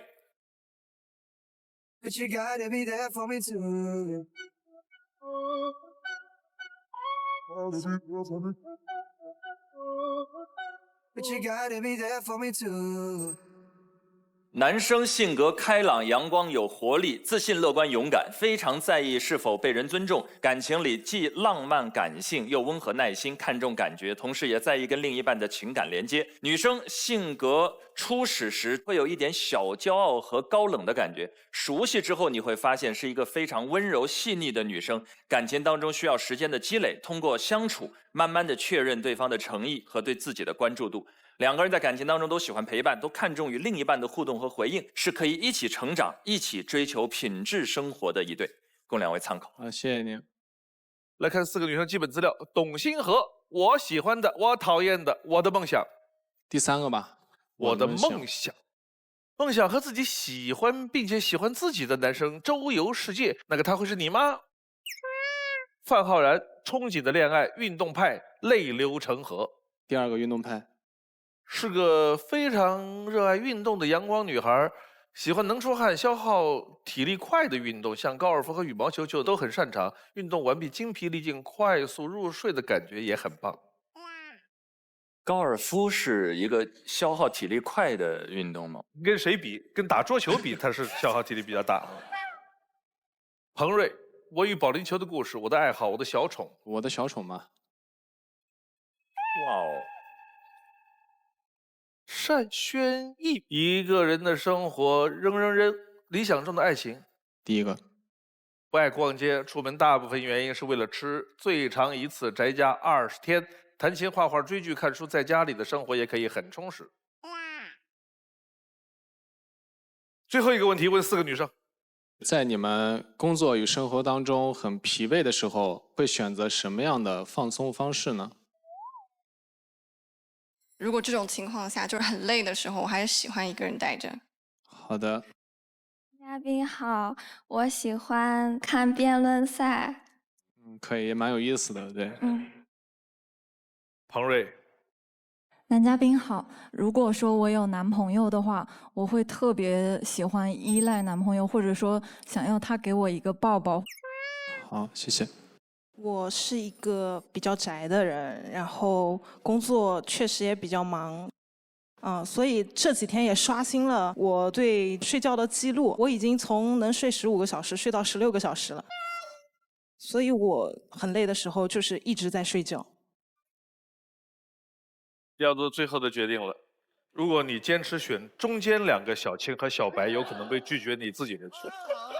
男生性格开朗、阳光、有活力、自信、乐观、勇敢，非常在意是否被人尊重。感情里既浪漫感性，又温和耐心，看重感觉，同时也在意跟另一半的情感连接。女生性格初始时会有一点小骄傲和高冷的感觉，熟悉之后你会发现是一个非常温柔细腻的女生。感情当中需要时间的积累，通过相处，慢慢的确认对方的诚意和对自己的关注度。两个人在感情当中都喜欢陪伴，都看重与另一半的互动和回应，是可以一起成长、一起追求品质生活的一对，供两位参考。谢谢您。来看4个女生基本资料：董星河，我喜欢的，我讨厌的，我的梦想。第3个吧。我的梦想，梦想和自己喜欢并且喜欢自己的男生周游世界，那个他会是你吗？范浩然，憧憬的恋爱，运动派，泪流成河。第2个运动派。是个非常热爱运动的阳光女孩，喜欢能出汗、消耗体力快的运动，像高尔夫和羽毛球就都很擅长。运动完毕精疲力尽，快速入睡的感觉也很棒。高尔夫是一个消耗体力快的运动吗？跟谁比？跟打桌球比，它是消耗体力比较大。彭瑞，我与保龄球的故事，我的爱好，我的小宠。我的小宠吗？哇哦。单轩逸，一个人的生活，扔，理想中的爱情。第1个。不爱逛街，出门大部分原因是为了吃，最长一次宅家20天，弹琴、画画、追剧、看书，在家里的生活也可以很充实。最后一个问题问4个女生。在你们工作与生活当中很疲惫的时候，会选择什么样的放松方式呢？如果这种情况下就是很累的时候，我还是喜欢一个人待着。好的。嘉宾好，我喜欢看辩论赛。可以，也蛮有意思的，对。庞瑞。男嘉宾好，如果说我有男朋友的话，我会特别喜欢依赖男朋友，或者说想要他给我一个抱抱。好，谢谢。我是一个比较宅的人，然后工作确实也比较忙，所以这几天也刷新了我对睡觉的记录，我已经从能睡15个小时睡到16个小时了，所以我很累的时候就是一直在睡觉。要做最后的决定了。如果你坚持选中间2个小青和小白，有可能被拒绝你自己的去。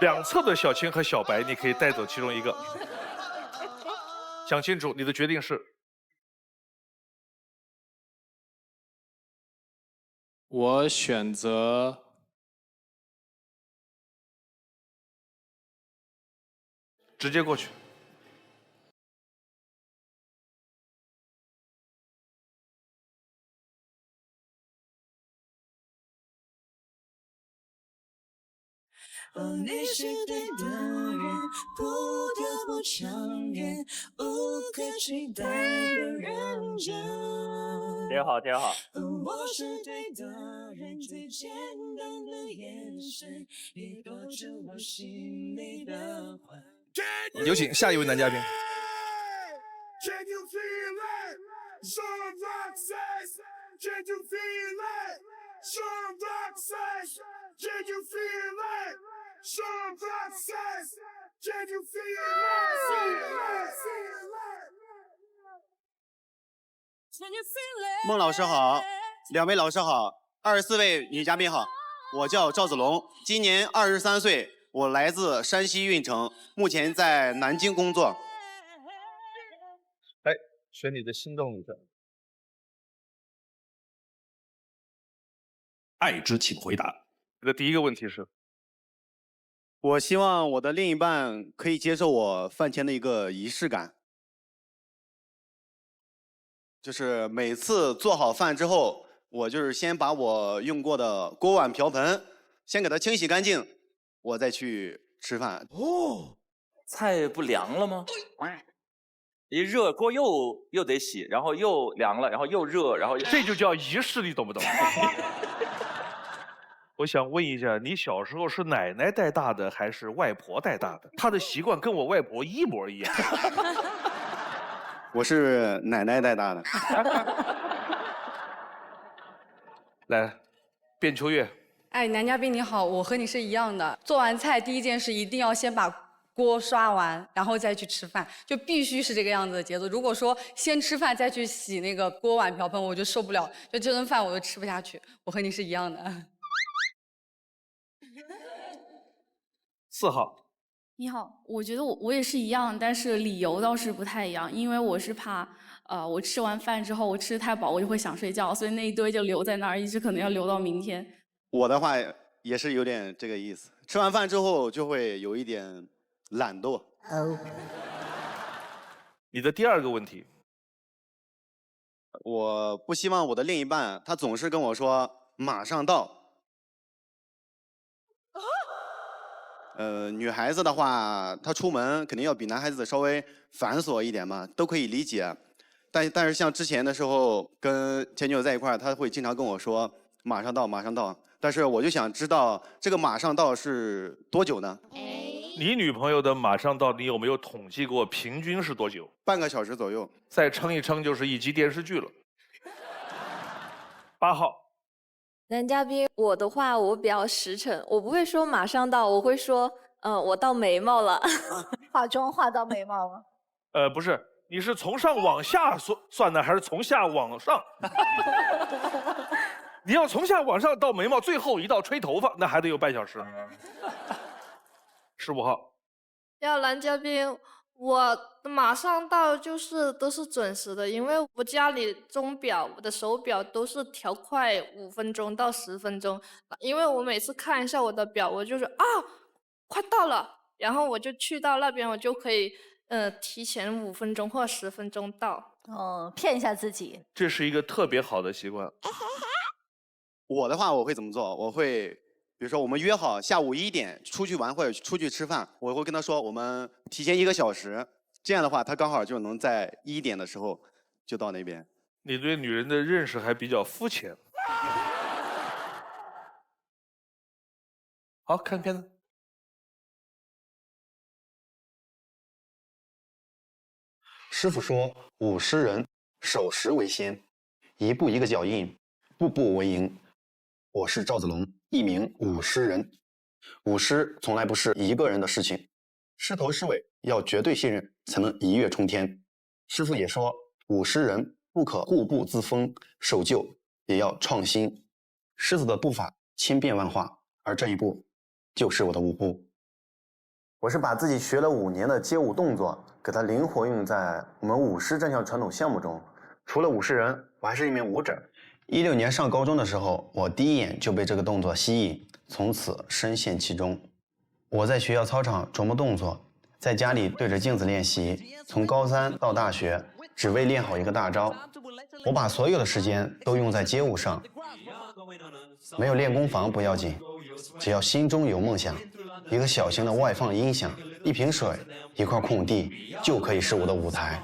两侧的小青和小白，你可以带走其中一个。想清楚，你的决定是？我选择直接过去。你是对的人，不得不承认，无可取代的认真。挺好，挺好。我是对的人，最简单的眼神，也躲住我心里的患。有请下一位男嘉宾。Can you feel it? Sean Rock says. Can you feel it? Sean Rock says. Can you feel it? Sean Rock says. Can you feel it? Can you feel it? 孟老师好，2位老师好，24位女嘉宾好，我叫赵子龙，今年23岁，我来自山西运城，目前在南京工作。哎，选你的心动女生。爱之请回答。你的第一个问题是？我希望我的另一半可以接受我饭前的一个仪式感，就是每次做好饭之后，我就是先把我用过的锅碗瓢盆先给它清洗干净，我再去吃饭。哦，菜不凉了吗？一热锅又得洗，然后又凉了，然后又热，然后这就叫仪式，你懂不懂？我想问一下，你小时候是奶奶带大的还是外婆带大的？她的习惯跟我外婆一模一样。我是奶奶带大的。来，卞秋月。哎，男嘉宾你好，我和你是一样的。做完菜第一件事一定要先把锅刷完，然后再去吃饭，就必须是这个样子的节奏。如果说先吃饭再去洗那个锅碗瓢盆，我就受不了，就这顿饭我就吃不下去。我和你是一样的。4号。你好，我觉得我也是一样，但是理由倒是不太一样，因为我是怕，我吃完饭之后我吃得太饱，我就会想睡觉，所以那一堆就留在那儿，一直可能要留到明天。我的话也是有点这个意思，吃完饭之后就会有一点懒惰。你的第2个问题。我不希望我的另一半他总是跟我说马上到。女孩子的话，她出门肯定要比男孩子稍微繁琐一点嘛，都可以理解。但是像之前的时候跟前女友在一块儿，她会经常跟我说马上到，马上到。但是我就想知道这个马上到是多久呢？你女朋友的马上到，你有没有统计过平均是多久？半个小时左右。再撑一撑就是1集电视剧了。8号。男嘉宾，我的话我比较实诚，我不会说马上到，我会说，我到眉毛了。化妆化到眉毛吗？不是，你是从上往下算呢，还是从下往上？你要从下往上到眉毛，最后一道吹头发，那还得有半小时。15号。要男嘉宾，我马上到就是都是准时的，因为我家里钟表、我的手表都是调快5分钟到10分钟，因为我每次看一下我的表，我就是快到了，然后我就去到那边，我就可以提前5分钟或10分钟到。哦，骗一下自己。这是一个特别好的习惯。我的话，我会怎么做？我会，比如说我们约好下午1点出去玩或者出去吃饭，我会跟他说我们提前1个小时，这样的话他刚好就能在1点的时候就到那边。你对女人的认识还比较肤浅。好，看片子。师傅说：“舞狮人，守时为先，一步一个脚印，步步为营。”我是赵子龙，一名舞狮人。舞狮从来不是一个人的事情，狮头狮尾要绝对信任，才能一跃冲天。师傅也说，舞狮人不可固步自封，守旧也要创新。狮子的步伐千变万化，而这一步就是我的舞步。我是把自己学了5年的街舞动作，给它灵活用在我们舞狮这项传统项目中。除了舞狮人，我还是一名舞者。16年上高中的时候，我第一眼就被这个动作吸引，从此深陷其中。我在学校操场琢磨动作，在家里对着镜子练习，从高3到大学，只为练好一个大招。我把所有的时间都用在街舞上，没有练功房不要紧，只要心中有梦想，一个小型的外放音响，一瓶水，一块空地，就可以是我的舞台。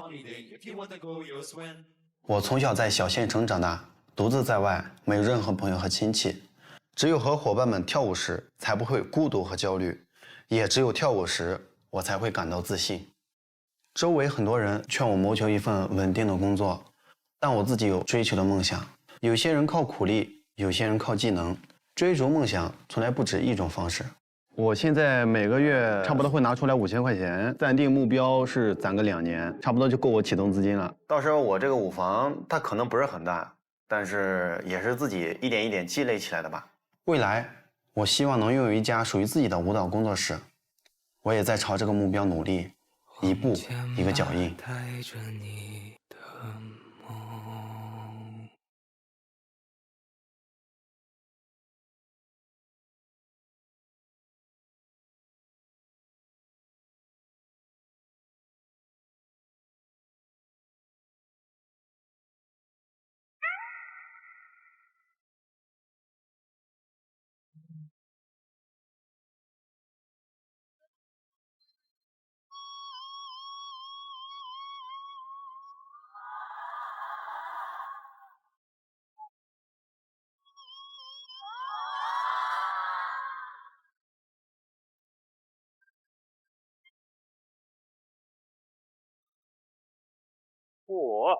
我从小在小县城长大，独自在外，没有任何朋友和亲戚，只有和伙伴们跳舞时才不会孤独和焦虑，也只有跳舞时我才会感到自信。周围很多人劝我谋求一份稳定的工作，但我自己有追求的梦想。有些人靠苦力，有些人靠技能，追逐梦想从来不止一种方式。我现在每个月差不多会拿出来5000块钱，暂定目标是攒个2年，差不多就够我启动资金了。到时候我这个舞房它可能不是很大，但是也是自己一点一点积累起来的吧。未来我希望能拥有一家属于自己的舞蹈工作室，我也在朝这个目标努力，一步一个脚印。哇！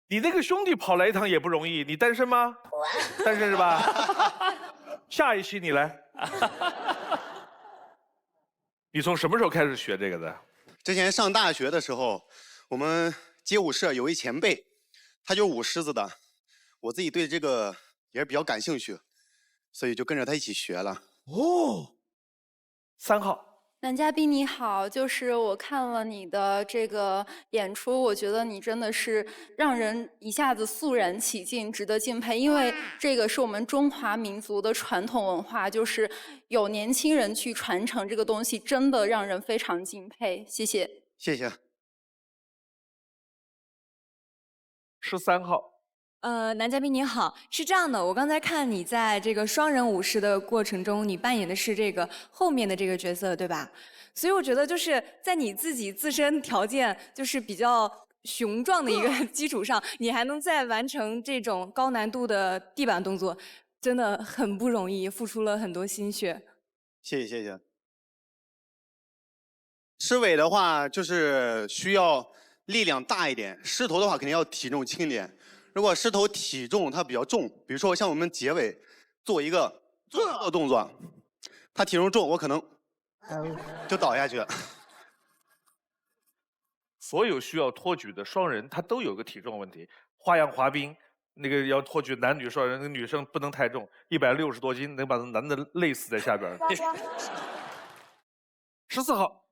你那个兄弟跑来一趟也不容易，你单身吗？单身是吧？下一期你来。你从什么时候开始学这个的？之前上大学的时候，我们街舞社有一前辈，他就是舞狮子的，我自己对这个也是比较感兴趣，所以就跟着他一起学了。哦，3号。男嘉宾你好，就是我看了你的这个演出，我觉得你真的是让人一下子肃然起敬，值得敬佩。因为这个是我们中华民族的传统文化，就是有年轻人去传承这个东西，真的让人非常敬佩。谢谢。谢谢。13号。男嘉宾您好，是这样的，我刚才看你在这个双人舞狮的过程中，你扮演的是这个后面的这个角色，对吧？所以我觉得就是在你自己自身条件就是比较雄壮的一个基础上，你还能再完成这种高难度的地板动作，真的很不容易，付出了很多心血。谢谢谢谢。狮尾的话就是需要力量大一点，狮头的话肯定要体重轻点。如果狮头体重它比较重，比如说像我们结尾做一个做动作，它体重重，我可能就倒下去了。所有需要托举的双人，他都有个体重问题。花样滑冰那个要托举男女双人，那女生不能太重，160多斤，能把男的累死在下边。14号，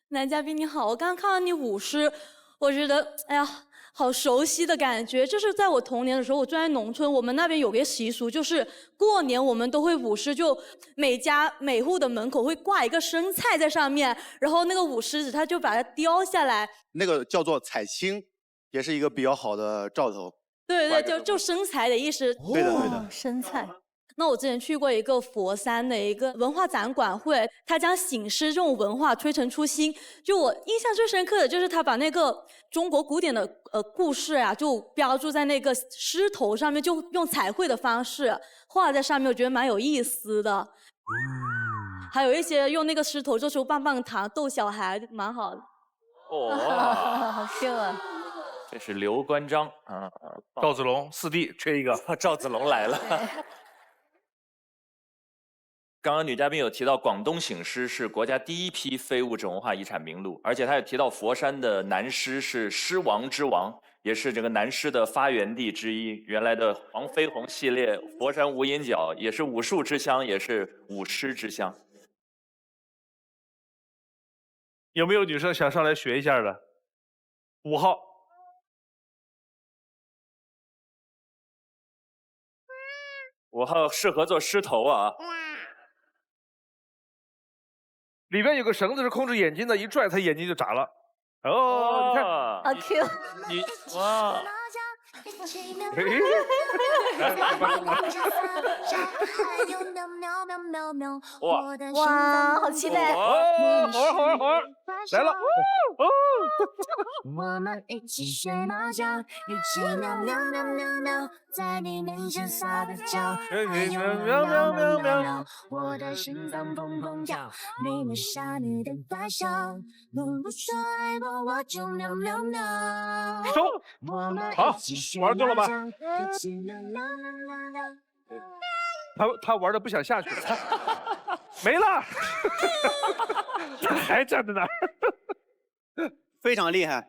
男嘉宾你好，我刚刚看到你舞狮，我觉得哎呀，好熟悉的感觉。就是在我童年的时候，我住在农村，我们那边有个习俗，就是过年我们都会舞狮，就每家每户的门口会挂一个生菜在上面，然后那个舞狮子他就把它叼下来，那个叫做采青，也是一个比较好的兆头。对对对，就生财的意思。对的对的。生菜。那我之前去过一个佛山的一个文化展馆会，他将醒狮这种文化推陈出新。就我印象最深刻的就是他把那个中国古典的故事啊，就标注在那个狮头上面，就用彩绘的方式画在上面，我觉得蛮有意思的。还有一些用那个狮头做出棒棒糖逗小孩，蛮好的。好 Q 啊！这是刘关张啊，赵子龙4弟缺一个，赵子龙来了。刚刚女嘉宾有提到广东醒狮是国家第一批非物质文化遗产名录，而且她也提到佛山的南狮是狮王之王，也是这个南狮的发源地之一。原来的黄飞鸿系列，佛山无影脚也是武术之乡，也是舞狮之乡。有没有女生想上来学一下的？5号。5号适合做狮头啊。里边有个绳子是控制眼睛的，一拽它眼睛就眨了。哦，你看，好 Q。你哇。哇，好期待！来了！我们一起学猫叫，一起喵喵喵喵喵，在你面前撒个娇，还有喵喵喵喵喵，我的心脏砰砰跳，你们傻你的大笑，如果说爱我就喵喵喵。收，好，玩够了吧？他玩的不想下去了，没了，他还站在那儿，非常厉害。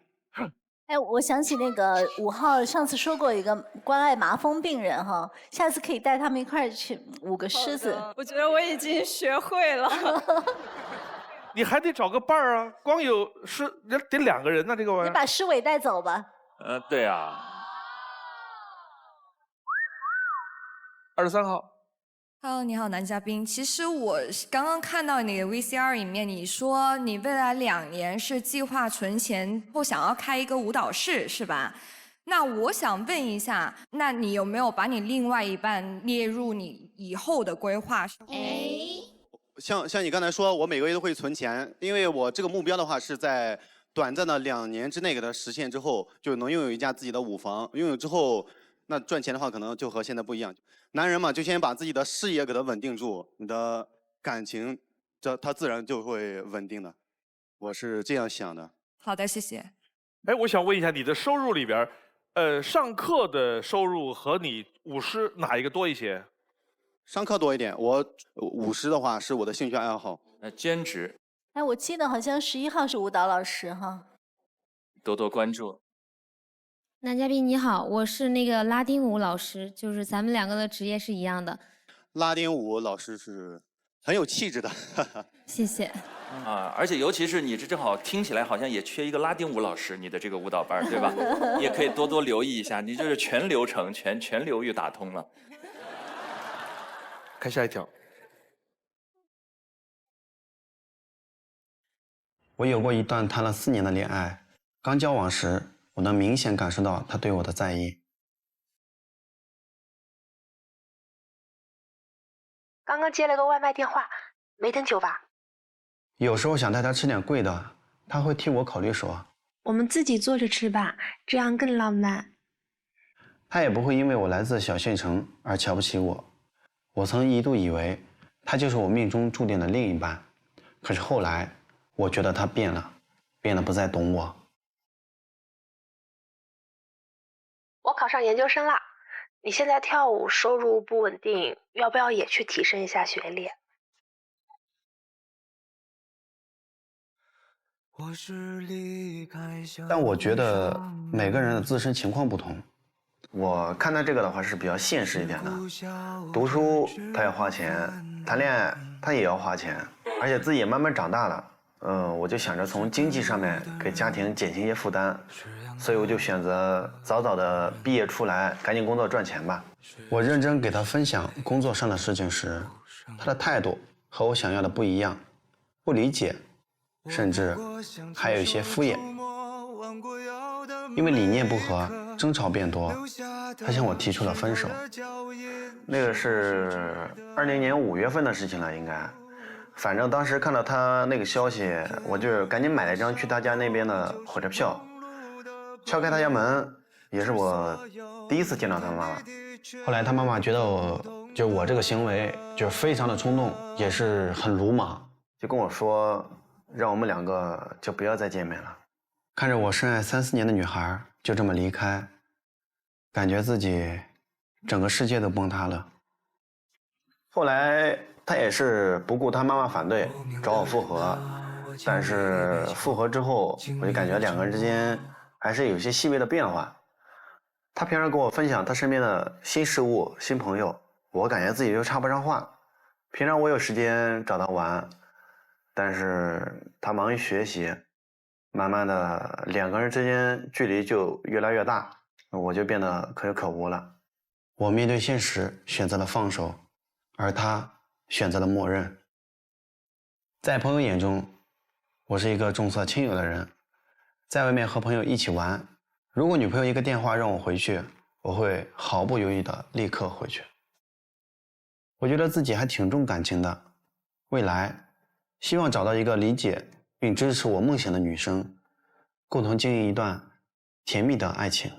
哎，我想起那个5号上次说过一个关爱麻风病人哈，下次可以带他们一块儿去舞个狮子。我觉得我已经学会了。你还得找个伴儿啊，光有狮得2个人呢，这个玩意儿。你把狮尾带走吧。对啊。23号。Hello， 你好，男嘉宾。其实我刚刚看到你的 VCR 里面，你说你未来2年是计划存钱后想要开一个舞蹈室，是吧？那我想问一下，那你有没有把你另外一半列入你以后的规划？像你刚才说，我每个月都会存钱，因为我这个目标的话是在短暂的2年之内给它实现之后，就能拥有一家自己的舞房。拥有之后，那赚钱的话可能就和现在不一样。男人嘛，就先把自己的事业给它稳定住，你的感情，它自然就会稳定的。我是这样想的。好的，谢谢。哎，我想问一下，你的收入里边，上课的收入和你舞狮哪一个多一些？上课多一点，我舞狮的话是我的兴趣爱好。兼职。哎，我记得好像11号是舞蹈老师哈。多多关注。男嘉宾你好，我是那个拉丁舞老师，就是咱们2个的职业是一样的。拉丁舞老师是很有气质的。谢谢。啊，而且尤其是你这正好听起来好像也缺一个拉丁舞老师，你的这个舞蹈班对吧？你也可以多多留意一下，你就是全流程全流域打通了。看下一条。我有过一段谈了4年的恋爱，刚交往时，我能明显感受到他对我的在意。刚刚接了个外卖电话，没等久吧？有时候想带他吃点贵的，他会替我考虑说：“我们自己做着吃吧，这样更浪漫。”他也不会因为我来自小县城而瞧不起我。我曾一度以为他就是我命中注定的另一半，可是后来我觉得他变了。变得不再懂我。我考上研究生啦，你现在跳舞收入不稳定，要不要也去提升一下学历？但我觉得每个人的自身情况不同，我看待这个的话是比较现实一点的。读书他要花钱，谈恋爱他也要花钱，而且自己也慢慢长大了。我就想着从经济上面给家庭减轻一些负担，所以我就选择早早的毕业出来，赶紧工作赚钱吧。我认真给他分享工作上的事情时，他的态度和我想要的不一样，不理解，甚至还有一些敷衍。因为理念不合，争吵变多，他向我提出了分手。那个是2020年5月份的事情了，应该。反正当时看到他那个消息，我就赶紧买了一张去他家那边的火车票。敲开他家门，也是我第一次见到他妈妈。后来他妈妈觉得我这个行为就非常的冲动，也是很鲁莽，就跟我说让我们2个就不要再见面了。看着我深爱3、4年的女孩就这么离开，感觉自己整个世界都崩塌了。后来他也是不顾他妈妈反对找我复合，但是复合之后我就感觉2个人之间还是有些细微的变化。他平常跟我分享他身边的新事物、新朋友，我感觉自己就插不上话。平常我有时间找他玩，但是他忙于学习，慢慢的2个人之间距离就越来越大，我就变得可有可无了。我面对现实选择了放手，而他选择了默认。在朋友眼中，我是一个重色轻友的人，在外面和朋友一起玩，如果女朋友一个电话让我回去，我会毫不犹豫的立刻回去。我觉得自己还挺重感情的，未来希望找到一个理解并支持我梦想的女生，共同经营一段甜蜜的爱情。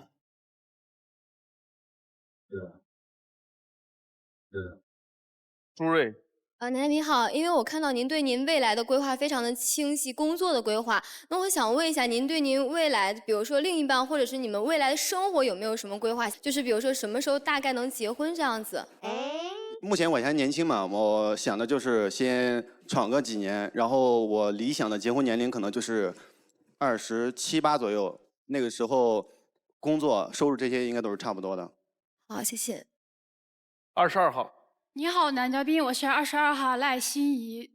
朱瑞，南嘉宾好，因为我看到您对您未来的规划非常的清晰，工作的规划，那我想问一下，您对您未来，比如说另一半，或者是你们未来的生活有没有什么规划？就是比如说什么时候大概能结婚这样子？目前我还年轻嘛，我想的就是先闯个几年，然后我理想的结婚年龄可能就是27、8左右，那个时候工作收入这些应该都是差不多的。好，谢谢。22号。你好，男嘉宾，我是22号赖心怡。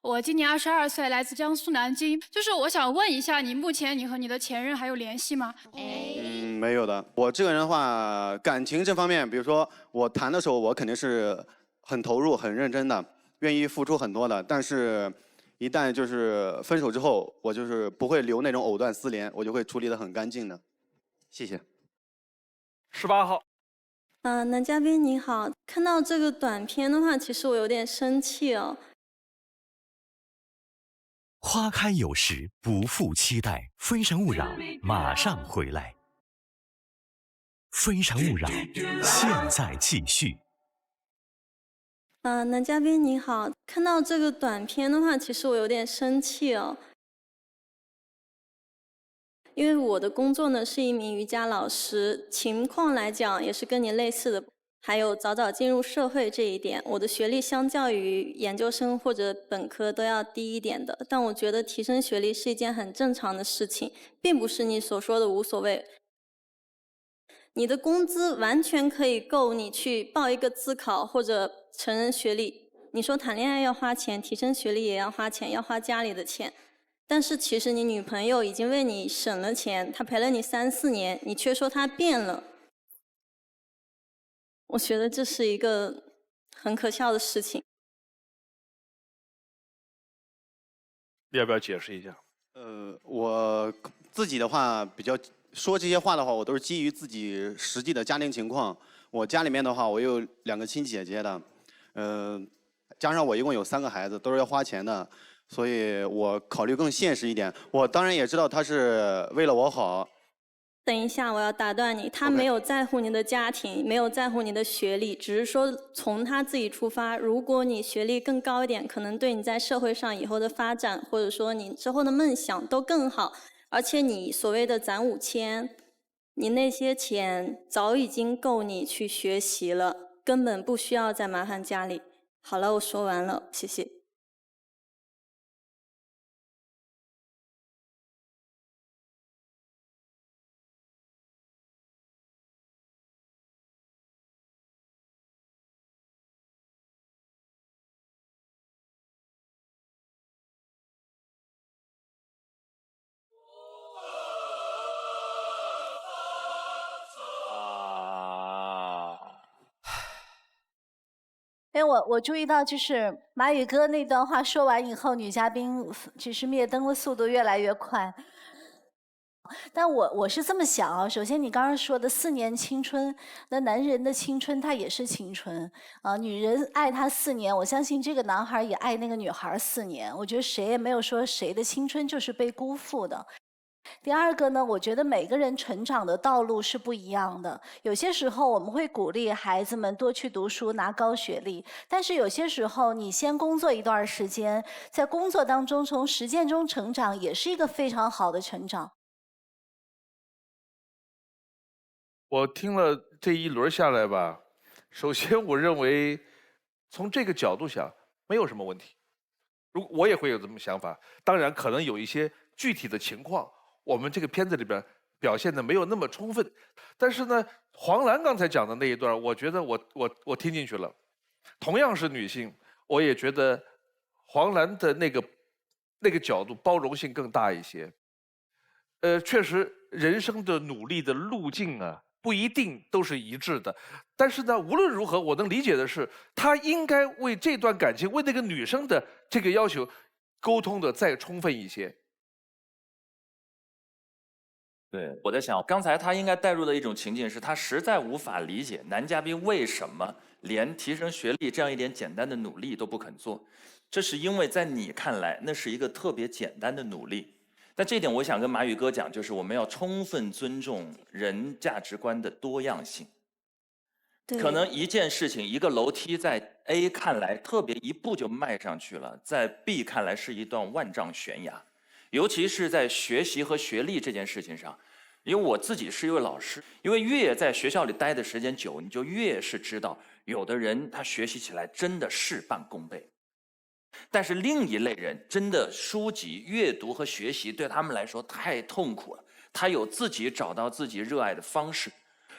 我今年22岁，来自江苏南京。就是我想问一下，目前你和你的前任还有联系吗？没有的。我这个人的话，感情这方面，比如说我谈的时候，我肯定是很投入、很认真的，愿意付出很多的。但是，一旦就是分手之后，我就是不会留那种藕断丝连，我就会处理得很干净的。谢谢。18号。男嘉宾你好，看到这个短片的话，其实我有点生气哦。花开有时，不负期待。非诚勿扰，马上回来。非诚勿扰，现在继续。男嘉宾你好，看到这个短片的话，其实我有点生气哦。因为我的工作呢是一名瑜伽老师，情况来讲也是跟你类似的，还有早早进入社会这一点，我的学历相较于研究生或者本科都要低一点的，但我觉得提升学历是一件很正常的事情，并不是你所说的无所谓。你的工资完全可以够你去报一个自考或者成人学历。你说谈恋爱要花钱，提升学历也要花钱，要花家里的钱。但是其实你女朋友已经为你省了钱，她陪了你3、4年，你却说她变了。我觉得这是一个很可笑的事情。要不要解释一下？我自己的话比较说这些话的话，我都是基于自己实际的家庭情况。我家里面的话，我有2个亲姐姐的，加上我一共有3个孩子，都是要花钱的。所以我考虑更现实一点。我当然也知道他是为了我好，等一下，我要打断你。他没有在乎你的家庭，没有在乎你的学历，只是说从他自己出发。如果你学历更高一点，可能对你在社会上以后的发展，或者说你之后的梦想都更好。而且你所谓的攒5000，你那些钱早已经够你去学习了，根本不需要再麻烦家里。好了，我说完了，谢谢。哎，我注意到，就是马宇哥那段话说完以后，女嘉宾就是灭灯的速度越来越快。但我是这么想啊，首先你刚刚说的4年青春，那男人的青春他也是青春啊，女人爱他4年，我相信这个男孩也爱那个女孩4年，我觉得谁也没有说谁的青春就是被辜负的。第二个呢，我觉得每个人成长的道路是不一样的。有些时候我们会鼓励孩子们多去读书，拿高学历。但是有些时候，你先工作一段时间，在工作当中从实践中成长，也是一个非常好的成长。我听了这一轮下来吧，首先我认为从这个角度想没有什么问题。我也会有这么想法，当然可能有一些具体的情况。我们这个片子里边表现的没有那么充分，但是呢，黄澜刚才讲的那一段，我觉得我听进去了。同样是女性，我也觉得黄澜的那个角度包容性更大一些。确实，人生的努力的路径啊，不一定都是一致的。但是呢，无论如何，我能理解的是，他应该为这段感情，为那个女生的这个要求，沟通的再充分一些。对，我在想，刚才他应该带入的一种情境是，他实在无法理解男嘉宾为什么连提升学历这样一点简单的努力都不肯做。这是因为在你看来，那是一个特别简单的努力。但这一点，我想跟马宇哥讲，就是我们要充分尊重人价值观的多样性。可能一件事情，一个楼梯，在 A 看来特别一步就迈上去了，在 B 看来是一段万丈悬崖。尤其是在学习和学历这件事情上，因为我自己是一位老师，因为越在学校里待的时间久，你就越是知道，有的人他学习起来真的事半功倍，但是另一类人真的书籍阅读和学习对他们来说太痛苦了，他有自己找到自己热爱的方式。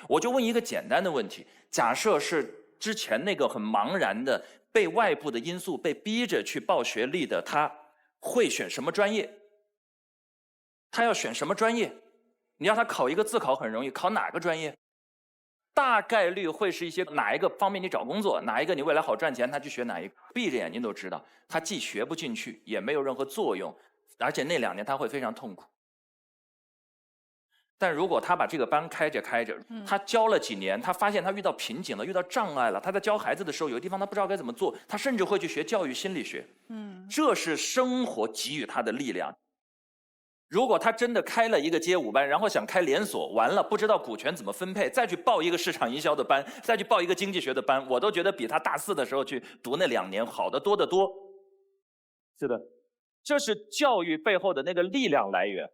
我就问一个简单的问题，假设是之前那个很茫然的被外部的因素被逼着去报学历的，他会选什么专业？他要选什么专业？你让他考一个自考很容易，考哪个专业？大概率会是一些哪一个方便你找工作，哪一个你未来好赚钱，他去学哪一个。闭着眼睛都知道，他既学不进去，也没有任何作用，而且那2年他会非常痛苦。但如果他把这个班开着，他教了几年，他发现他遇到瓶颈了，遇到障碍了，他在教孩子的时候，有的地方他不知道该怎么做，他甚至会去学教育心理学。这是生活给予他的力量。如果他真的开了一个街舞班，然后想开连锁，完了不知道股权怎么分配，再去报一个市场营销的班，再去报一个经济学的班，我都觉得比他大4的时候去读那2年好得多得多。是的，这是教育背后的那个力量来源。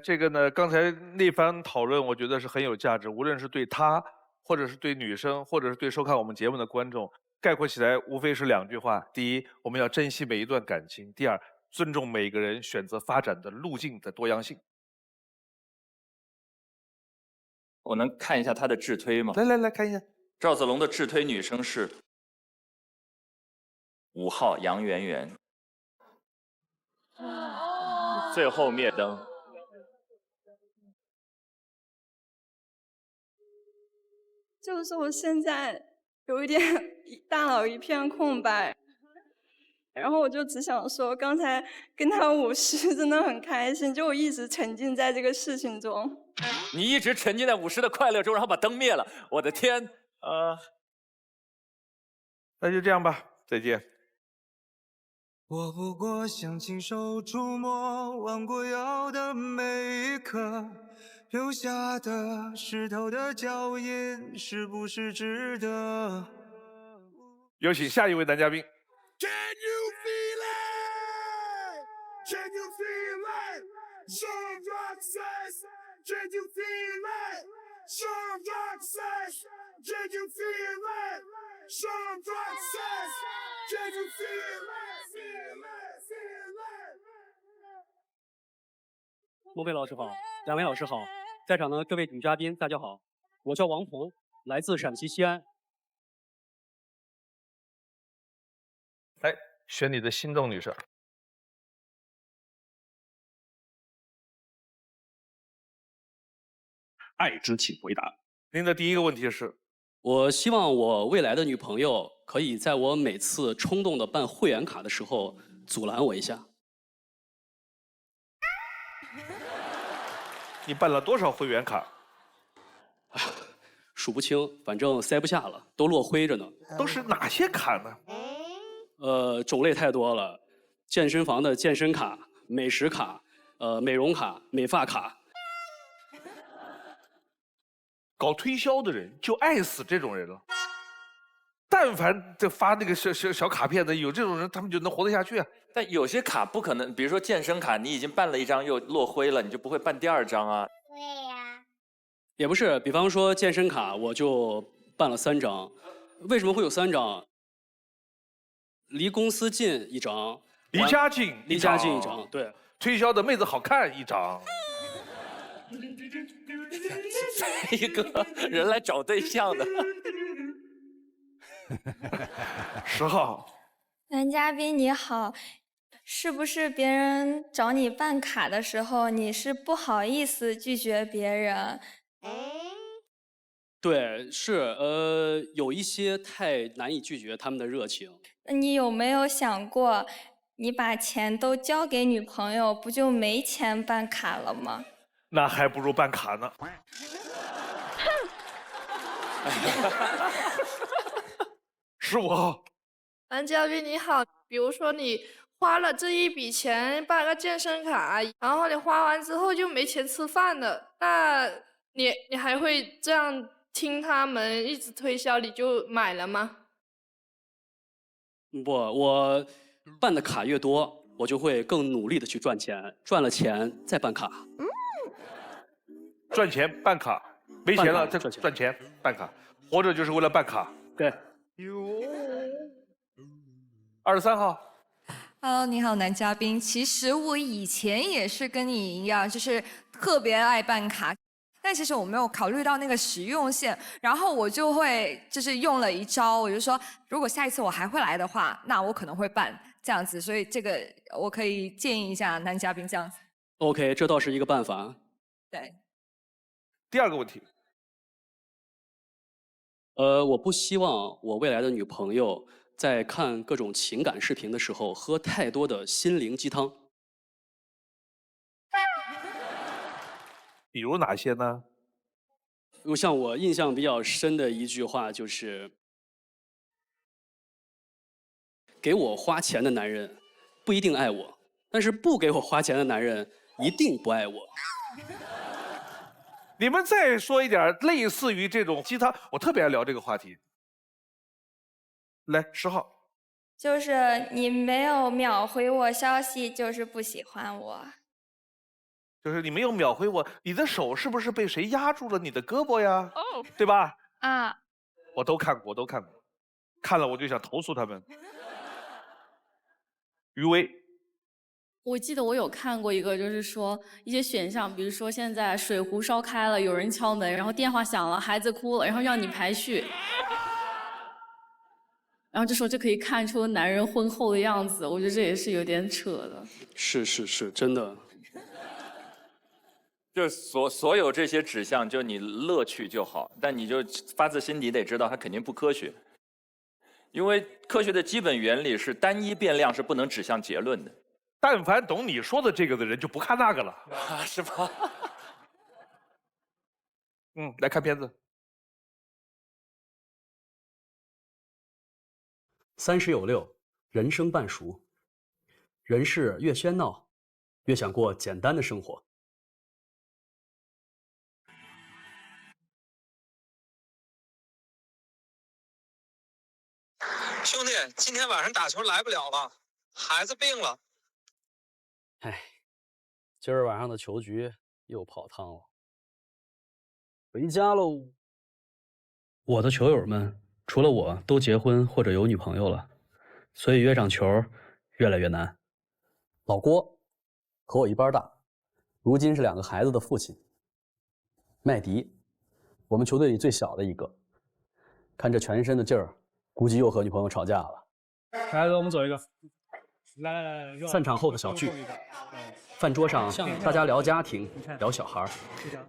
这个呢，刚才那番讨论，我觉得是很有价值，无论是对他，或者是对女生，或者是对收看我们节目的观众。概括起来，无非是2句话：第一，我们要珍惜每一段感情；第二，尊重每个人选择发展的路径的多样性。我能看一下他的质推吗？来看一下。赵子龙的质推女生是5号杨圆圆。最后灭灯。就是我现在有一点大脑一片空白，然后我就只想说，刚才跟他舞狮真的很开心，就我一直沉浸在这个事情中。你一直沉浸在舞狮的快乐中，然后把灯灭了，我的天！那就这样吧，再见。我不过想亲手触摸弯过腰的每一刻，留下的石头的脚印，是不是值得？有请下一位男嘉宾。 Can you feel it? Can you feel it? Sean Roxas. Can you feel it? Sean Roxas. Can you feel it? Sean Roxas. Can you feel it? Feel it? Feel it? 莫非老师好，两位老师好，在场的各位女嘉宾大家好，我叫王鹏，来自陕西西安。来选你的心动女生。爱之请回答。您的第一个问题是？我希望我未来的女朋友可以在我每次冲动的办会员卡的时候阻拦我一下。你办了多少会员卡？数不清，反正塞不下了，都落灰着呢。都是哪些卡呢？种类太多了，健身房的健身卡、美食卡、美容卡、美发卡。搞推销的人就爱死这种人了。但凡这发那个小卡片的，有这种人，他们就能活得下去啊。但有些卡不可能，比如说健身卡，你已经办了一张又落灰了，你就不会办第二张啊。对呀。也不是，比方说健身卡，我就办了3张。为什么会有3张？离公司近1张，离家近离家近1张，对。推销的妹子好看1张。一个人来找对象的。10号。男嘉宾你好，是不是别人找你办卡的时候，你是不好意思拒绝别人？对，是有一些太难以拒绝他们的热情。那你有没有想过，你把钱都交给女朋友，不就没钱办卡了吗？那还不如办卡呢。15号。男嘉宾你好，比如说你花了这一笔钱办个健身卡，然后你花完之后就没钱吃饭了，那你还会这样听他们一直推销，你就买了吗？不，我办的卡越多，我就会更努力的去赚钱，赚了钱再办卡。赚钱办卡，没钱了再赚钱办卡，活着就是为了办卡。对。23号。Hello， 你好，男嘉宾。其实我以前也是跟你一样，就是特别爱办卡，但其实我没有考虑到那个实用性，然后我就会就是用了一招，我就说如果下一次我还会来的话，那我可能会办这样子，所以这个我可以建议一下男嘉宾这样子。OK， 这倒是一个办法。对。第2个问题。我不希望我未来的女朋友在看各种情感视频的时候喝太多的心灵鸡汤。比如哪些呢？像我印象比较深的一句话就是：“给我花钱的男人不一定爱我，但是不给我花钱的男人一定不爱我。”你们再说一点类似于这种鸡汤，我特别爱聊这个话题。来，10号。就是你没有秒回我消息，就是不喜欢我。就是你没有秒回我，你的手是不是被谁压住了你的胳膊呀？对吧？啊。我都看过，我都看过，看了我就想投诉他们。余威。我记得我有看过一个，就是说一些选项，比如说现在水壶烧开了，有人敲门，然后电话响了，孩子哭了，然后让你排序，然后这时候就可以看出男人婚后的样子，我觉得这也是有点扯的。是，真的。就所有这些指向，就你乐趣就好，但你就发自心底得知道它肯定不科学，因为科学的基本原理是单一变量是不能指向结论的。但凡懂你说的这个的人就不看那个了，是吧？来看片子。30有6，人生半熟。人世越喧闹，越想过简单的生活。兄弟，今天晚上打球来不了了，孩子病了。唉，今儿晚上的球局又泡汤了。回家喽。我的球友们除了我都结婚或者有女朋友了，所以约场球越来越难。老郭和我一般大，如今是2个孩子的父亲。麦迪，我们球队里最小的一个，看这全身的劲儿，估计又和女朋友吵架了。孩子，我们走一个。来，散场后的小聚，饭桌上大家聊家庭，聊小孩。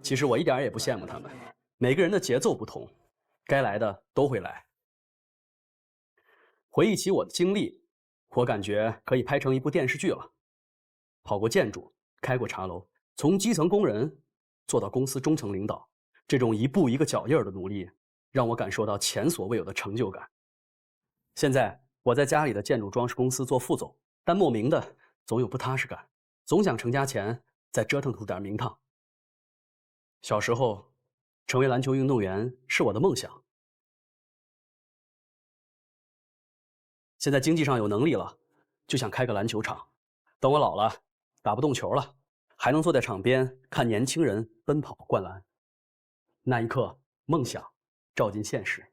其实我一点也不羡慕他们，每个人的节奏不同，该来的都会来。回忆起我的经历，我感觉可以拍成一部电视剧了。跑过建筑，开过茶楼，从基层工人做到公司中层领导，这种一步一个脚印的努力，让我感受到前所未有的成就感。现在我在家里的建筑装饰公司做副总，但莫名的总有不踏实感，总想成家前再折腾出点名堂。小时候成为篮球运动员是我的梦想，现在经济上有能力了，就想开个篮球场。等我老了，打不动球了，还能坐在场边看年轻人奔跑灌篮。那一刻，梦想照进现实。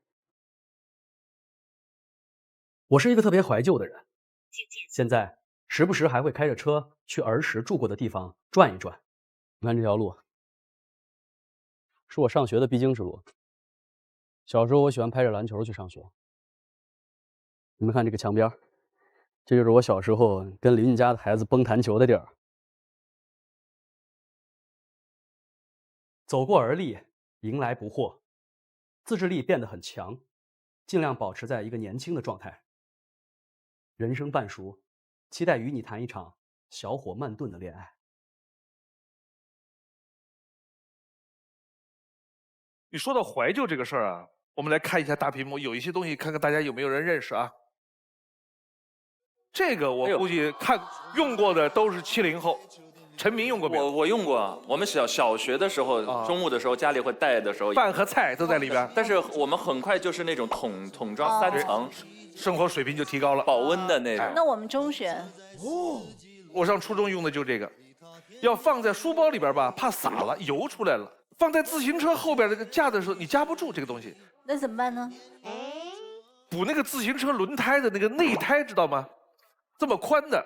我是一个特别怀旧的人，现在时不时还会开着车去儿时住过的地方转一转。你看这条路，是我上学的必经之路。小时候我喜欢拍着篮球去上学。你们看这个墙边，这就是我小时候跟邻居家的孩子蹦弹球的地儿。走过而立，迎来不惑，自制力变得很强，尽量保持在一个年轻的状态。人生半熟，期待与你谈一场小火慢炖的恋爱。你说到怀旧这个事儿啊，我们来看一下大屏幕，有一些东西看看大家有没有人认识啊。这个我估计用过的都是70后，陈明用过没有？我用过，我们小学的时候，中午的时候家里会带的时候，饭和菜都在里边。但是我们很快就是那种桶装3层，生活水平就提高了，保温的那种。那我们中学，我上初中用的就这个，要放在书包里边吧，怕洒了油出来了。放在自行车后边那个架的时候，你夹不住这个东西。那怎么办呢？补那个自行车轮胎的那个内胎，知道吗？这么宽的，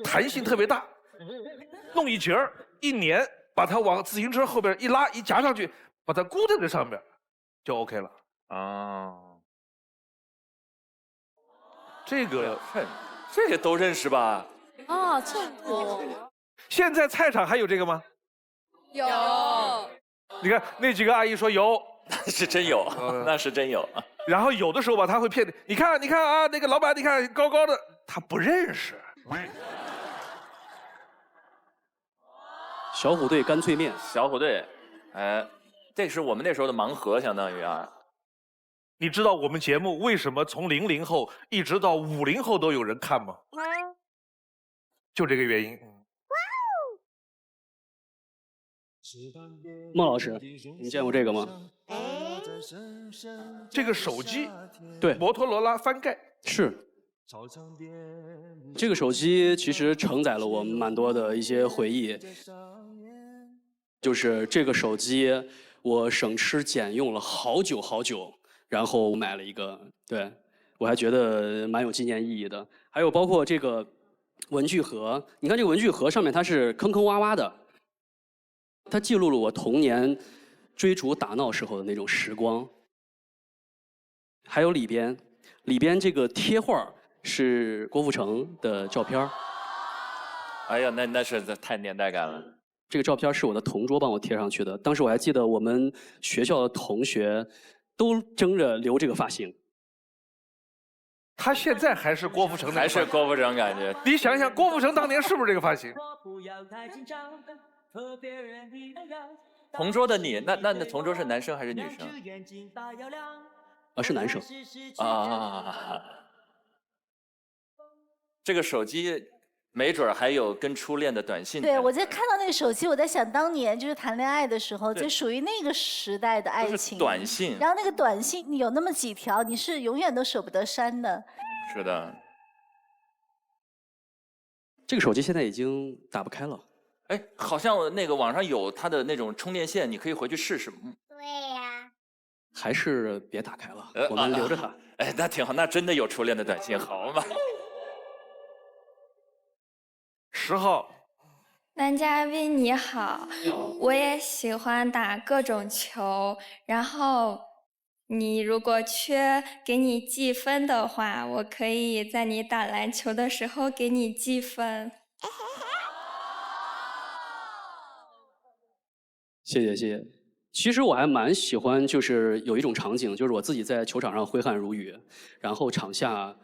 弹性特别大，弄一节儿一粘，把它往自行车后边一拉一夹上去，把它箍在这上面，就 OK 了。这个都认识吧？啊，衬托。现在菜场还有这个吗？有。你看那几个阿姨说有，是真有，那是真有。然后有的时候吧，他会骗你，你看啊，那个老板，你看高高的，他不认识。小虎队干脆面，小虎队，哎，这是我们那时候的盲盒，相当于啊。你知道我们节目为什么从00后一直到50后都有人看吗？就这个原因。孟老师，你见过这个吗？这个手机，对，摩托罗拉翻盖是。这个手机其实承载了我们蛮多的一些回忆。就是这个手机，我省吃俭用了好久，然后买了一个，对，我还觉得蛮有纪念意义的。还有包括这个文具盒，你看这个文具盒上面它是坑坑洼洼的。它记录了我童年追逐打闹时候的那种时光。还有里边这个贴画是郭富城的照片。哎呀，那是太年代感了。这个照片是我的同桌帮我贴上去的，当时我还记得我们学校的同学都争着留这个发型。他现在还是郭富城的，还是郭富城感觉。你想想，郭富城当年是不是这个发型？同桌的你，那同桌是男生还是女生？是男生。啊，这个手机没准儿还有跟初恋的短信。对，我在看到那个手机，我在想当年就是谈恋爱的时候，对就属于那个时代的爱情。短信。然后那个短信你有那么几条，你是永远都舍不得删的。是的。这个手机现在已经打不开了。哎，好像那个网上有它的那种充电线，你可以回去试试。对呀。还是别打开了，我们留着它。哎，那挺好，那真的有初恋的短信，好嘛。10号，男嘉宾你好，我也喜欢打各种球，然后你如果缺给你记分的话，我可以在你打篮球的时候给你记分。谢谢谢谢。其实我还蛮喜欢，就是有一种场景，就是我自己在球场上挥汗如雨，然后场下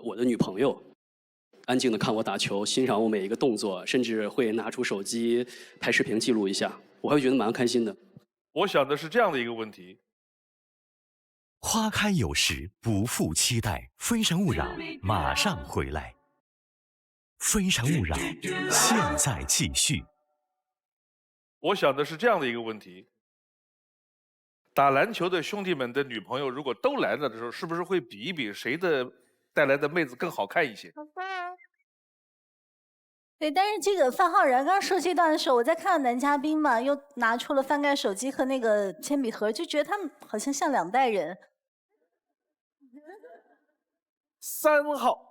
我的女朋友安静的看我打球，欣赏我每一个动作，甚至会拿出手机拍视频记录一下，我还会觉得蛮开心的。我想的是这样的一个问题：花开有时，不负期待。非诚勿扰，马上回来。非诚勿扰，现在继续。我想的是这样的一个问题：打篮球的兄弟们的女朋友如果都来了的时候，是不是会比一比谁的带来的妹子更好看一些？对，但是这个范浩然刚说这段的时候，我在看到男嘉宾嘛，又拿出了翻盖手机和那个铅笔盒，就觉得他们好像像2代人。3号。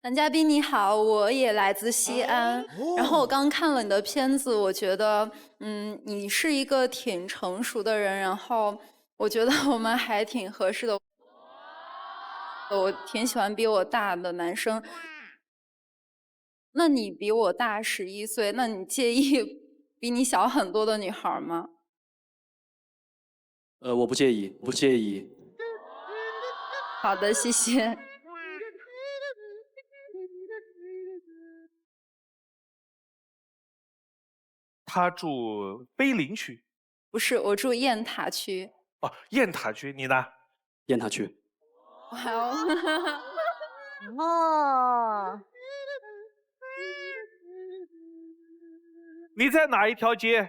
男嘉宾你好，我也来自西安。然后我刚看了你的片子，我觉得，你是一个挺成熟的人，然后我觉得我们还挺合适的。我挺喜欢比我大的男生。那你比我大11岁，那你介意比你小很多的女孩吗？我不介意，不介意。好的，谢谢。他住碑林区。不是，我住雁塔区。哦，雁塔区，你呢？雁塔区。哇哦。哦。你在哪一条街？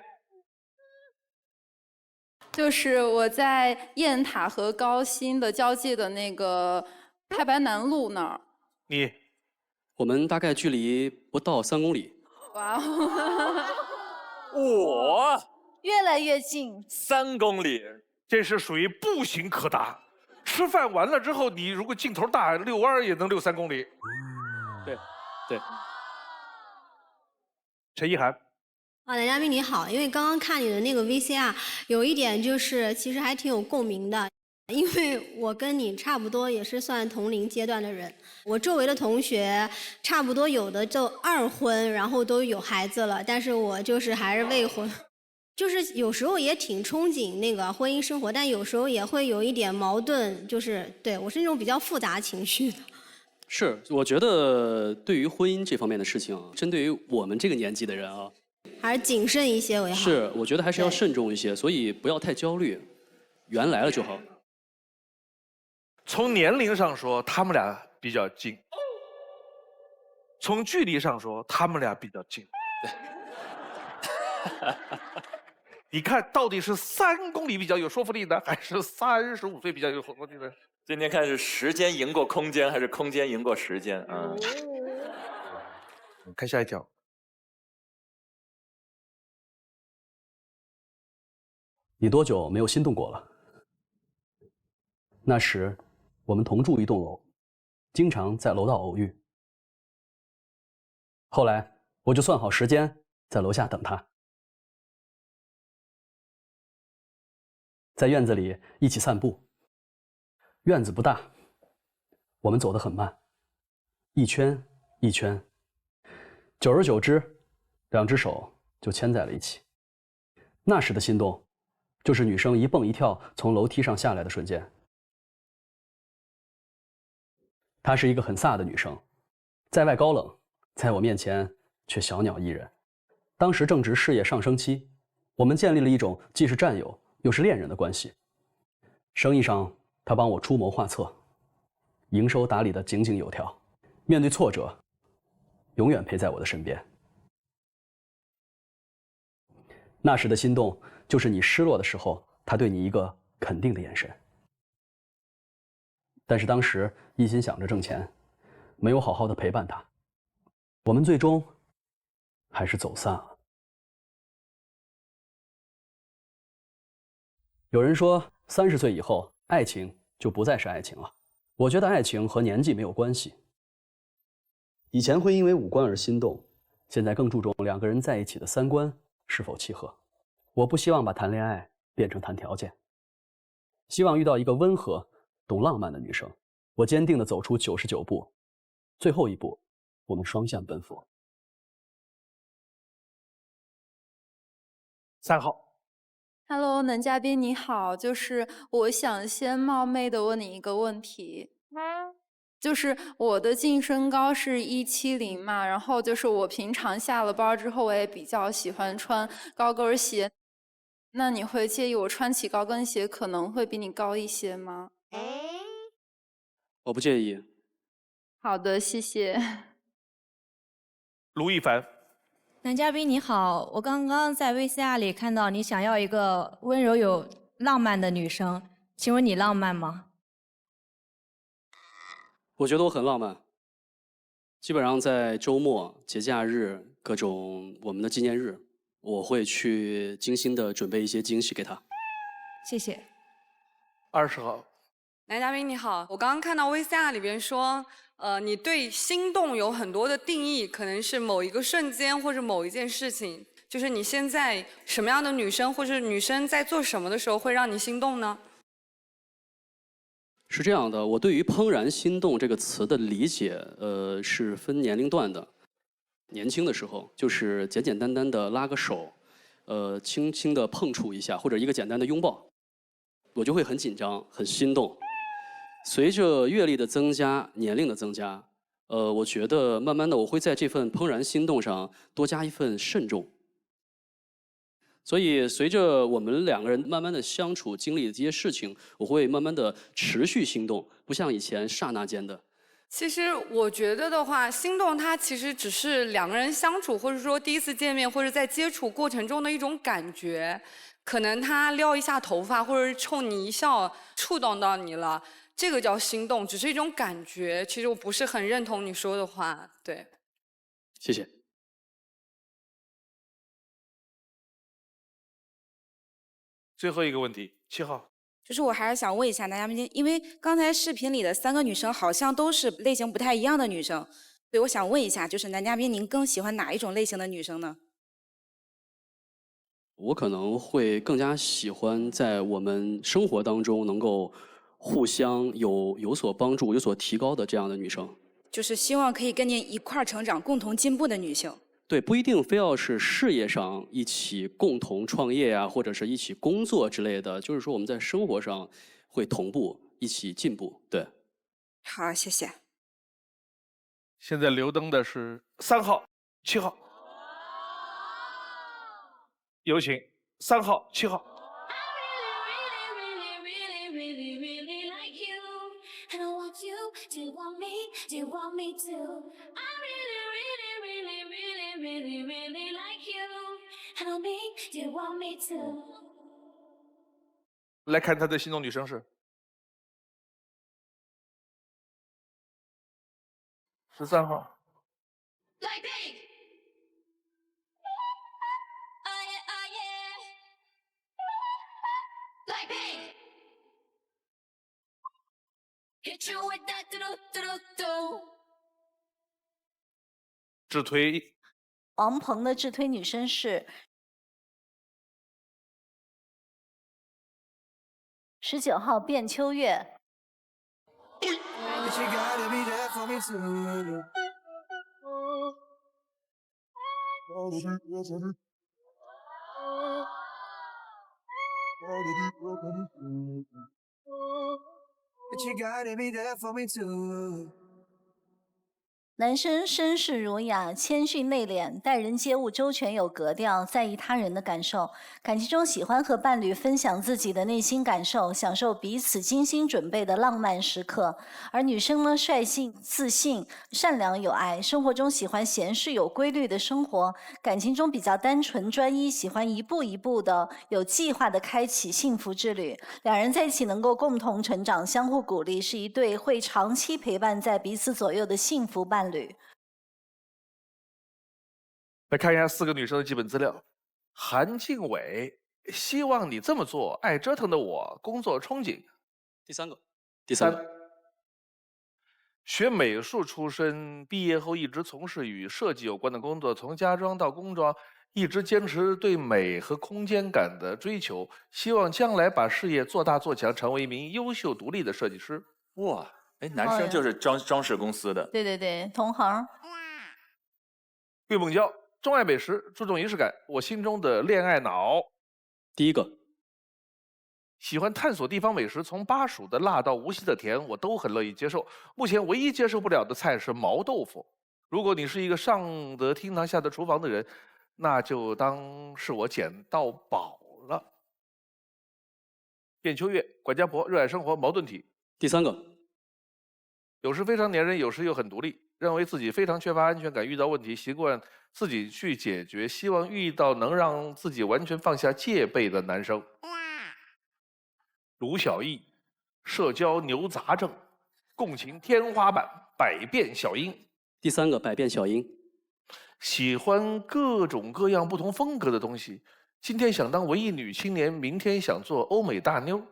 就是我在雁塔和高新的交界的那个太白南路那儿。你？我们大概距离不到3公里。哇哦。我越来越近，3公里，这是属于步行可达。吃饭完了之后，你如果劲头大，遛弯也能遛3公里。对，对。陈意涵。男嘉宾你好，因为刚刚看你的那个 VCR， 有一点就是其实还挺有共鸣的，因为我跟你差不多，也是算同龄阶段的人。我周围的同学差不多有的就2婚，然后都有孩子了，但是我就是还是未婚。就是有时候也挺憧憬那个婚姻生活，但有时候也会有一点矛盾，就是对我是那种比较复杂情绪的。是，我觉得对于婚姻这方面的事情，针对于我们这个年纪的人啊，还是谨慎一些为好。是，我觉得还是要慎重一些，所以不要太焦虑，缘来了就好。从年龄上说，他们俩比较近；从距离上说，他们俩比较近。你看，到底是3公里比较有说服力呢，还是35岁比较有说服力呢？今天看是时间赢过空间，还是空间赢过时间啊？看下一条。你多久没有心动过了？那时，我们同住一栋楼，经常在楼道偶遇。后来，我就算好时间，在楼下等他。在院子里一起散步。院子不大，我们走得很慢，一圈一圈。久而久之，2只手就牵在了一起。那时的心动，就是女生一蹦一跳从楼梯上下来的瞬间。她是一个很飒的女生，在外高冷，在我面前却小鸟依人。当时正值事业上升期，我们建立了一种既是战友又是恋人的关系。生意上，她帮我出谋划策，营收打理得井井有条。面对挫折，永远陪在我的身边。那时的心动，就是你失落的时候，他对你一个肯定的眼神。但是当时一心想着挣钱，没有好好的陪伴他，我们最终还是走散了。有人说，30岁以后，爱情就不再是爱情了。我觉得爱情和年纪没有关系。以前会因为五官而心动，现在更注重两个人在一起的三观是否契合。我不希望把谈恋爱变成谈条件，希望遇到一个温和、懂浪漫的女生。我坚定地走出99步，最后一步，我们双向奔赴。3号。Hello， 男嘉宾你好，就是我想先冒昧的问你一个问题，就是我的净身高是170嘛，然后就是我平常下了班之后，我也比较喜欢穿高跟鞋，那你会介意我穿起高跟鞋可能会比你高一些吗？我不介意。好的，谢谢。卢亦凡。男嘉宾你好，我刚刚在 VCR 里看到你想要一个温柔有浪漫的女生，请问你浪漫吗？我觉得我很浪漫，基本上在周末、节假日、各种我们的纪念日，我会去精心的准备一些惊喜给她。谢谢。20号。男嘉宾你好，我刚刚看到 VCR 里边说，你对心动有很多的定义，可能是某一个瞬间或者某一件事情，就是你现在什么样的女生或者女生在做什么的时候会让你心动呢？是这样的，我对于怦然心动这个词的理解，是分年龄段的。年轻的时候，就是简简单单的拉个手，轻轻的碰触一下，或者一个简单的拥抱，我就会很紧张、很心动。随着阅历的增加、年龄的增加，我觉得慢慢的我会在这份怦然心动上多加一份慎重。所以随着我们两个人慢慢的相处、经历这些事情，我会慢慢的持续心动，不像以前刹那间的。其实我觉得的话，心动它其实只是两个人相处，或者说第一次见面，或者在接触过程中的一种感觉。可能他撩一下头发，或者是冲你一笑，触动到你了，这个叫心动，只是一种感觉。其实我不是很认同你说的话，对。谢谢。最后一个问题，7号。就是我还是想问一下男嘉宾，因为刚才视频里的3个女生好像都是类型不太一样的女生，所以我想问一下，就是男嘉宾您更喜欢哪一种类型的女生呢？我可能会更加喜欢在我们生活当中能够互相有所帮助、有所提高的这样的女生。就是希望可以跟您一块儿成长、共同进步的女性。对，不一定非要是事业上一起共同创业啊，或者是一起工作之类的，就是说我们在生活上会同步一起进步。对。好，谢谢。现在留灯的是3号、7号。有请3号、7号。来看他的心动女生是13号。直推。王鹏的直推女生是19号卞秋月。But you gotta be there for me too. 男生绅士儒雅，谦逊内敛，待人接物周全有格调，在意他人的感受。感情中喜欢和伴侣分享自己的内心感受，享受彼此精心准备的浪漫时刻。而女生呢，率性、自信、善良有爱，生活中喜欢闲适有规律的生活，感情中比较单纯专一，喜欢一步一步的有计划的开启幸福之旅。两人在一起能够共同成长，相互鼓励，是一对会长期陪伴在彼此左右的幸福伴侣。来看一下4个女生的基本资料。韩静伟，希望你这么做，爱折腾的我，工作憧憬。第三个，学美术出身，毕业后一直从事与设计有关的工作，从家装到工装，一直坚持对美和空间感的追求，希望将来把事业做大做强，成为一名优秀独立的设计师。哇，哎，男生就是装饰公司的。对对对，同行。岳梦娇，钟爱美食，注重仪式感，我心中的恋爱脑。第一个，喜欢探索地方美食，从巴蜀的辣到无锡的甜，我都很乐意接受。目前唯一接受不了的菜是毛豆腐。如果你是一个上得厅堂下得厨房的人，那就当是我捡到宝了。卞秋月，管家婆，热爱生活，矛盾体。第三个，有时非常粘人，有时又很独立，认为自己非常缺乏安全感，遇到问题习惯自己去解决，希望遇到能让自己完全放下戒备的男生。卢小艺，社交牛杂症，共情天花板，百变小樱。第三个，百变小樱。喜欢各种各样不同风格的东西，今天想当文艺女青年，明天想做欧美大妞。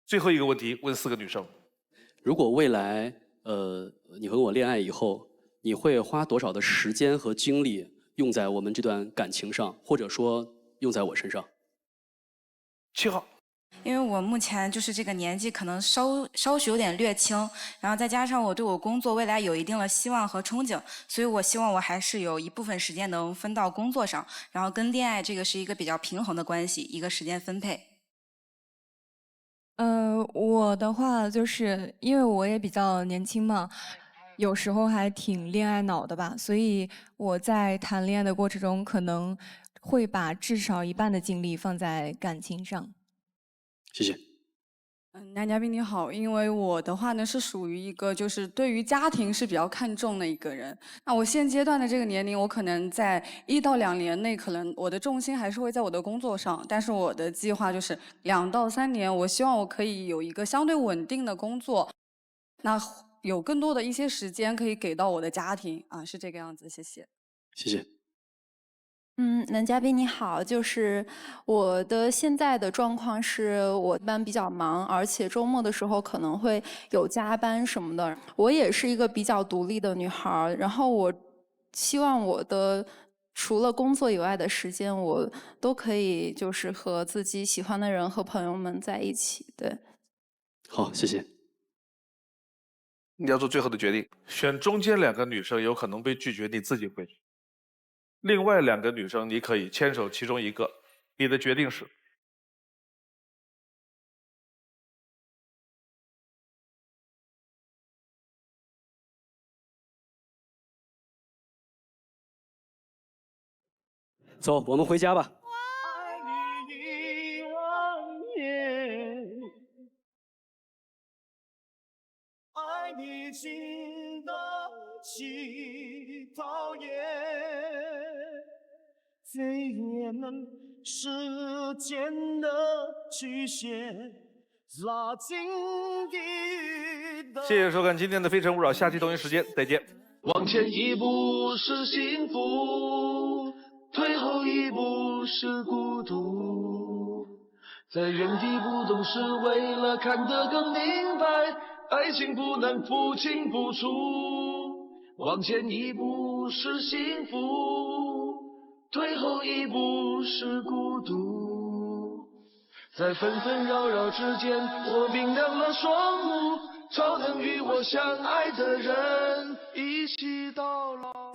最后一个问题问4个女生：如果未来你和我恋爱以后，你会花多少的时间和精力用在我们这段感情上，或者说用在我身上？7号。因为我目前就是这个年纪，可能稍许有点略轻，然后再加上我对我工作未来有一定的希望和憧憬，所以我希望我还是有一部分时间能分到工作上，然后跟恋爱这个是一个比较平衡的关系，一个时间分配。我的话就是因为我也比较年轻嘛，有时候还挺恋爱脑的吧，所以我在谈恋爱的过程中，可能会把至少一半的精力放在感情上。谢谢。男嘉宾你好，因为我的话呢是属于一个就是对于家庭是比较看重的一个人。那我现阶段的这个年龄，我可能在1到2年内，可能我的重心还是会在我的工作上，但是我的计划就是2到3年，我希望我可以有一个相对稳定的工作，那有更多的一些时间可以给到我的家庭啊，是这个样子，谢谢。谢谢。男嘉宾你好，就是我的现在的状况是我一般比较忙，而且周末的时候可能会有加班什么的。我也是一个比较独立的女孩，然后我希望我的除了工作以外的时间，我都可以就是和自己喜欢的人和朋友们在一起。对，好，谢谢。你要做最后的决定，选中间2个女生有可能被拒绝，你自己回去。另外2个女生，你可以牵手其中一个，你的决定是？走，我们回家吧。爱你经得起考验，飞越了时间的局限，拉近地狱的。谢谢收看今天的《非诚勿扰》，下期同一时间再见。往前一步是幸福，退后一步是孤独，在原地不动是为了看得更明白，爱情不能不清不楚。往前一步是幸福，退后一步是孤独，在纷纷扰扰之间，我明亮了双目，超能与我相爱的人一起到老。